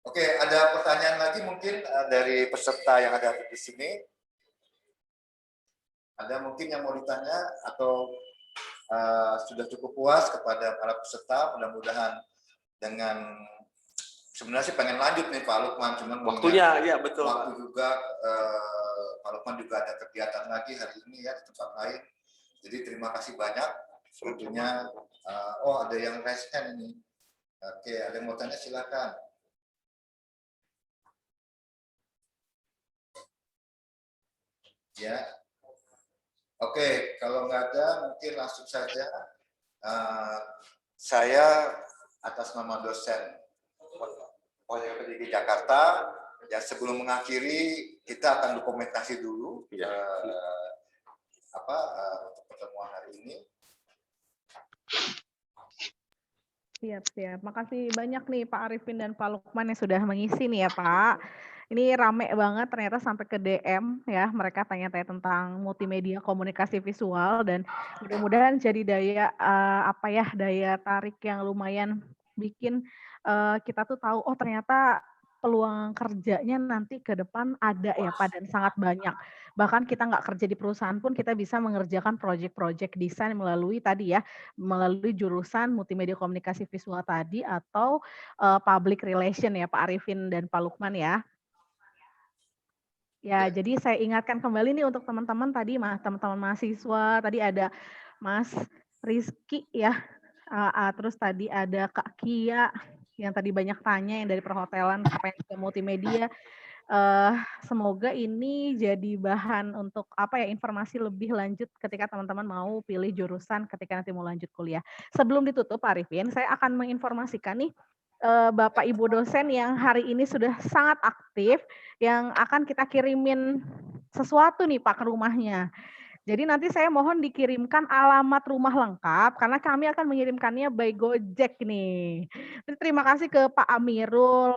Oke, ada pertanyaan lagi mungkin dari peserta yang ada di sini. Ada mungkin yang mau ditanya atau sudah cukup puas kepada para peserta? Mudah-mudahan dengan sebenarnya sih pengen lanjut nih Pak Lukman, cuman waktunya ya betul. Waktu juga Pak Lukman juga ada kegiatan lagi hari ini ya di tempat lain. Jadi terima kasih banyak. Tentunya ada yang raise hand ini. Oke, ada yang mau tanya silakan. Ya. Oke, kalau nggak ada mungkin langsung saja saya atas nama dosen Politeknik Jakarta ya, sebelum mengakhiri kita akan dokumentasi dulu untuk pertemuan hari ini. Siap. Makasih banyak nih Pak Arifin dan Pak Lukman yang sudah mengisi nih ya Pak. Ini rame banget ternyata sampai ke DM ya. Mereka tanya-tanya tentang multimedia komunikasi visual dan mudah-mudahan jadi daya daya tarik yang lumayan bikin kita tuh tahu oh ternyata peluang kerjanya nanti ke depan ada ya Pak dan sangat banyak. Bahkan kita nggak kerja di perusahaan pun kita bisa mengerjakan proyek-proyek desain melalui tadi ya, melalui jurusan multimedia komunikasi visual tadi atau public relation ya Pak Arifin dan Pak Lukman ya. Ya, jadi saya ingatkan kembali nih untuk teman-teman tadi, teman-teman mahasiswa, tadi ada Mas Rizky ya, terus tadi ada Kak Kia yang tadi banyak tanya yang dari perhotelan pengen ke multimedia. Semoga ini jadi bahan untuk informasi lebih lanjut ketika teman-teman mau pilih jurusan ketika nanti mau lanjut kuliah. Sebelum ditutup Pak Arifin, saya akan menginformasikan nih Bapak Ibu dosen yang hari ini sudah sangat aktif yang akan kita kirimin sesuatu nih Pak ke rumahnya. Jadi nanti saya mohon dikirimkan alamat rumah lengkap karena kami akan mengirimkannya by Gojek nih. Terima kasih ke Pak Amirul,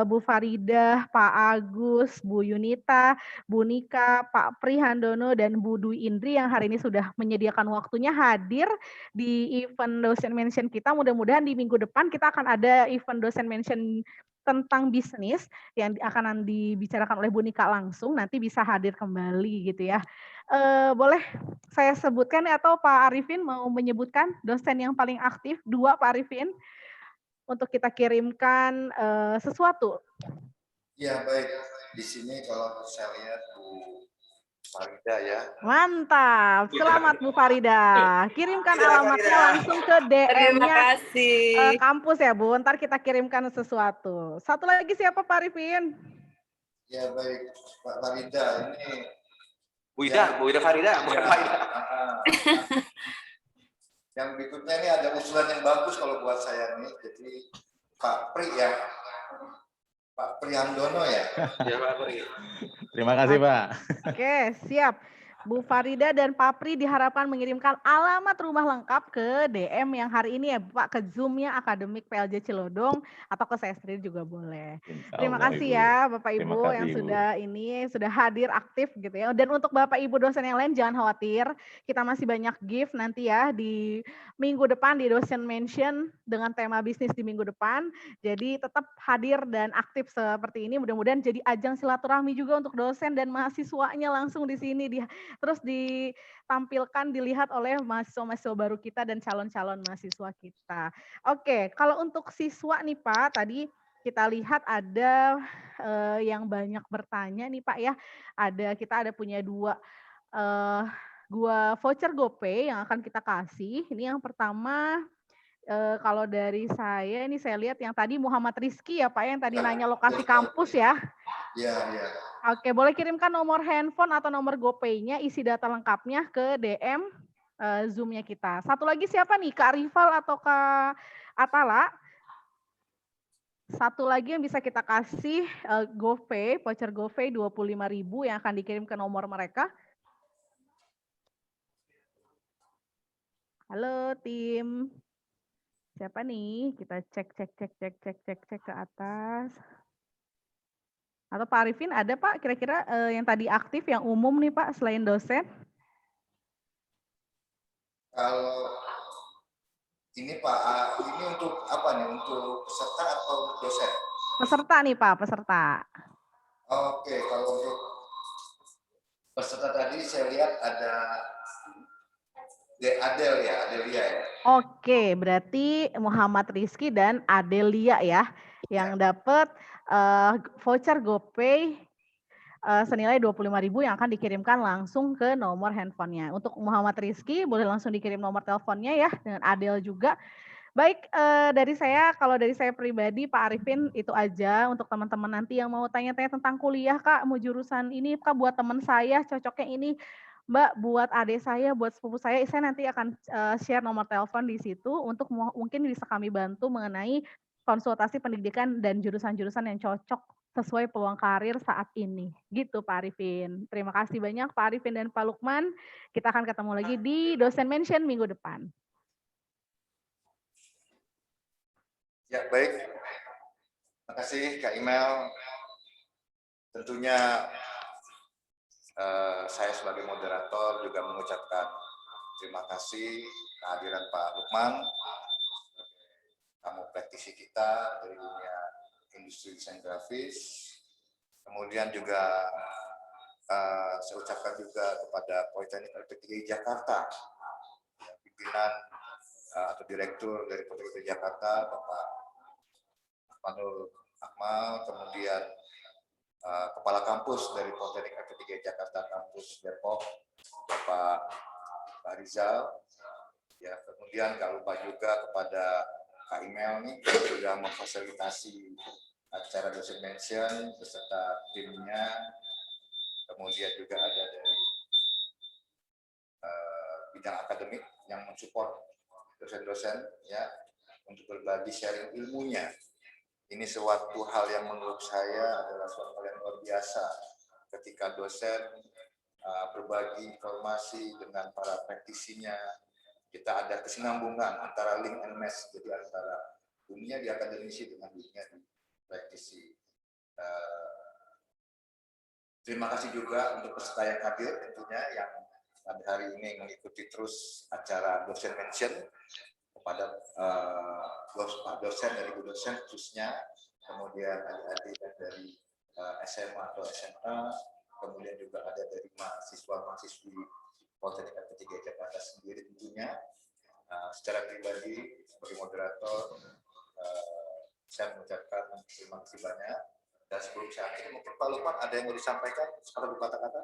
Bu Faridah, Pak Agus, Bu Yunita, Bu Nika, Pak Prihandono, dan Bu Dwi Indri yang hari ini sudah menyediakan waktunya hadir di event dosen mention kita. Mudah-mudahan di minggu depan kita akan ada event dosen mention tentang bisnis yang akan dibicarakan oleh Bu Nika langsung, nanti bisa hadir kembali gitu ya. Boleh saya sebutkan atau Pak Arifin mau menyebutkan dosen yang paling aktif, 2 Pak Arifin, untuk kita kirimkan sesuatu. Ya baik, di sini kalau saya lihat Bu Farida ya. Mantap, selamat Bu Farida. Kirimkan alamatnya langsung ke DM-nya kampus ya Bu, ntar kita kirimkan sesuatu. Satu lagi siapa Pak Arifin? Ya baik, Pak Farida ini Bu Ida Farida, bukan Farida. Yang berikutnya ini ada usulan yang bagus kalau buat saya nih, jadi Pak Pri ya, Pak Prihandono ya. Ya Pak Pri. Terima kasih Pak. Oke, siap. Bu Farida dan Pak Pri diharapkan mengirimkan alamat rumah lengkap ke DM yang hari ini ya Pak, ke Zoom-nya Akademik PLJ Cilodong atau ke Sestri juga boleh. Terima kasih ya Bapak Ibu yang sudah hadir aktif gitu ya. Dan untuk Bapak Ibu dosen yang lain jangan khawatir, kita masih banyak gift nanti ya di minggu depan di dosen mention dengan tema bisnis di minggu depan. Jadi tetap hadir dan aktif seperti ini. Mudah-mudahan jadi ajang silaturahmi juga untuk dosen dan mahasiswanya langsung di sini terus ditampilkan, dilihat oleh mahasiswa-mahasiswa baru kita dan calon-calon mahasiswa kita. Oke, kalau untuk siswa nih Pak, tadi kita lihat ada yang banyak bertanya nih Pak ya. Kita ada punya dua voucher GoPay yang akan kita kasih. Ini yang pertama kalau dari saya ini saya lihat yang tadi Muhammad Rizky ya Pak yang tadi nanya lokasi kampus ya. Iya. Oke, boleh kirimkan nomor handphone atau nomor GoPay-nya, isi data lengkapnya ke DM Zoom-nya kita. Satu lagi siapa nih? Kak Rival atau Kak Atala? Satu lagi yang bisa kita kasih GoPay, voucher GoPay 25.000 yang akan dikirim ke nomor mereka. Halo tim. Siapa nih? Kita cek ke atas. Atau Pak Arifin ada Pak kira-kira yang tadi aktif yang umum nih Pak selain dosen? Kalau ini Pak, ini untuk apa nih? Untuk peserta atau untuk dosen? Peserta nih Pak, peserta. Oke, kalau untuk peserta tadi saya lihat ada Adelia ya. Oke, berarti Muhammad Rizky dan Adelia ya yang dapat voucher GoPay senilai 25.000 yang akan dikirimkan langsung ke nomor handphonenya. Untuk Muhammad Rizky boleh langsung dikirim nomor teleponnya ya, dengan Adel juga Baik, kalau dari saya pribadi Pak Arifin itu aja untuk teman-teman nanti yang mau tanya-tanya tentang kuliah Kak, mau jurusan ini Kak, buat teman saya cocoknya ini, Mbak, buat adik saya, buat sepupu saya nanti akan, share nomor telepon di situ untuk mungkin bisa kami bantu mengenai konsultasi pendidikan dan jurusan-jurusan yang cocok sesuai peluang karir saat ini, gitu Pak Arifin. Terima kasih banyak Pak Arifin dan Pak Lukman, kita akan ketemu lagi di Dosen Mention minggu depan. Ya, baik. Terima kasih Kak Imel. Tentunya saya sebagai moderator juga mengucapkan terima kasih kehadiran Pak Lukman, tamu praktisi kita dari dunia industri desain grafis. Kemudian juga saya ucapkan juga kepada Politeknik LP3I Jakarta, pimpinan atau direktur dari Politeknik Jakarta, Bapak Manul Akmal, kemudian Kepala Kampus dari Politeknik LP3I Jakarta Kampus Depok, Bapak Rizal, ya, kemudian gak lupa juga kepada Kak Imel nih yang sudah memfasilitasi acara Dosen Mention beserta timnya, kemudian juga ada dari bidang akademik yang mensupport dosen-dosen ya untuk berbagi sharing ilmunya. Ini suatu hal yang menurut saya adalah suatu hal yang luar biasa ketika dosen berbagi informasi dengan para praktisinya. Kita ada kesinambungan antara link and match, jadi antara dunia di akademisi dengan dunia di praktisi. Terima kasih juga untuk peserta yang hadir tentunya yang pada hari ini mengikuti terus acara Dosen Mention, kepada dosen dari ibu dosen khususnya, kemudian adik-adik dari SMA atau SMA, kemudian juga ada dari mahasiswa-mahasiswi Politeknik LP3I Jakarta sendiri tentunya. Secara pribadi sebagai moderator, saya mengucapkan terima kasih banyak. Dan sebelum saya akhiri, mungkin Pak Lukman ada yang mau disampaikan sepatah kata-kata?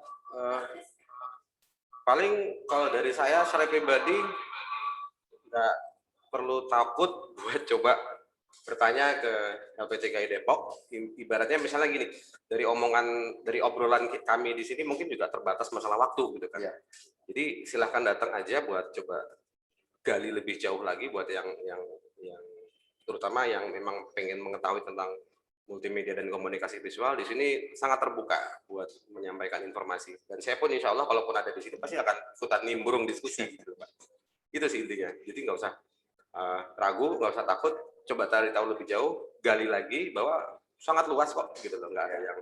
Paling kalau dari saya secara pribadi nggak perlu takut buat coba bertanya ke LP3I Depok. Ibaratnya misalnya gini, dari obrolan kami di sini mungkin juga terbatas masalah waktu gitu kan. Ya. Jadi silahkan datang aja buat coba gali lebih jauh lagi buat yang terutama yang memang pengen mengetahui tentang multimedia dan komunikasi visual. Di sini sangat terbuka buat menyampaikan informasi. Dan saya pun insya Allah kalaupun ada di sini pasti akan ikutan nimbrung diskusi gitu Pak. Itu sih intinya. Jadi nggak usah ragu, nggak usah takut, coba cari tahu lebih jauh, gali lagi bahwa sangat luas kok gitu loh, nggak ada yang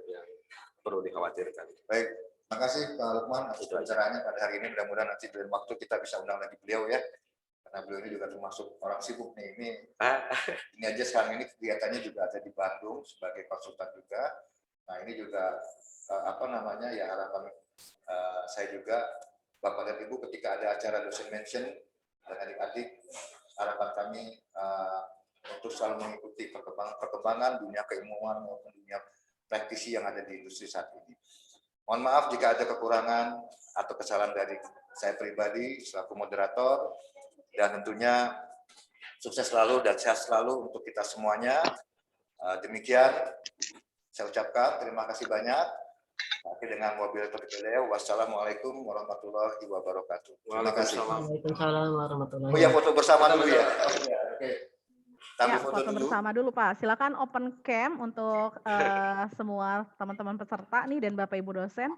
perlu dikhawatirkan. Baik, terima kasih Pak Lukman atas pembicaraannya pada hari ini. Mudah-mudahan nanti dalam waktu kita bisa undang lagi beliau ya, karena beliau ini juga termasuk orang sibuk nih. Ini aja sekarang ini kegiatannya juga ada di Bandung sebagai konsultan juga. Nah ini juga harapan saya juga Bapak dan Ibu ketika ada acara Dosen Mention dan adik-adik, harapan kami untuk selalu mengikuti perkembangan dunia keilmuan maupun dunia praktisi yang ada di industri saat ini. Mohon maaf jika ada kekurangan atau kesalahan dari saya pribadi selaku moderator, dan tentunya sukses selalu dan sehat selalu untuk kita semuanya. Demikian saya ucapkan terima kasih banyak. Akhir dengan mobil terpilih. Wassalamualaikum warahmatullahi wabarakatuh. Terima kasih. Waalaikumsalam warahmatullahi wabarakatuh. Oh ya, foto bersama dulu ya. Oke. Ya, foto bersama dulu Pak. Silakan open cam untuk semua teman-teman peserta nih dan Bapak Ibu dosen.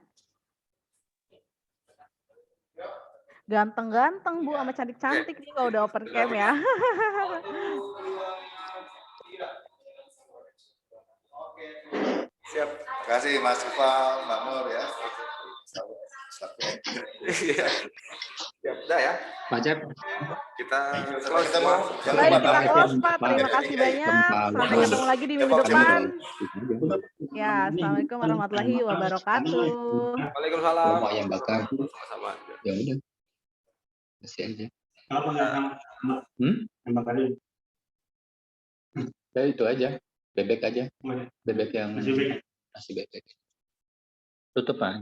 Ganteng-ganteng Bu, sama cantik-cantik nih kalau udah open cam ya. Siap. Terima kasih Mas Ufal, Mbak Nur ya. Siap, udah ya. Pak Cep. Kita close semua. Baik, kita close Pak. Terima kasih banyak. Sampai ketemu lagi di minggu depan. Ya, assalamualaikum warahmatullahi wabarakatuh. Waalaikumsalam. Mau yang bakar. Sama-sama. Ya udah. Kasih aja. Apa yang bakarnya? Ya itu aja. Bebek aja. Bebek yang Masih bebek. masih bebek. Tutup Pak.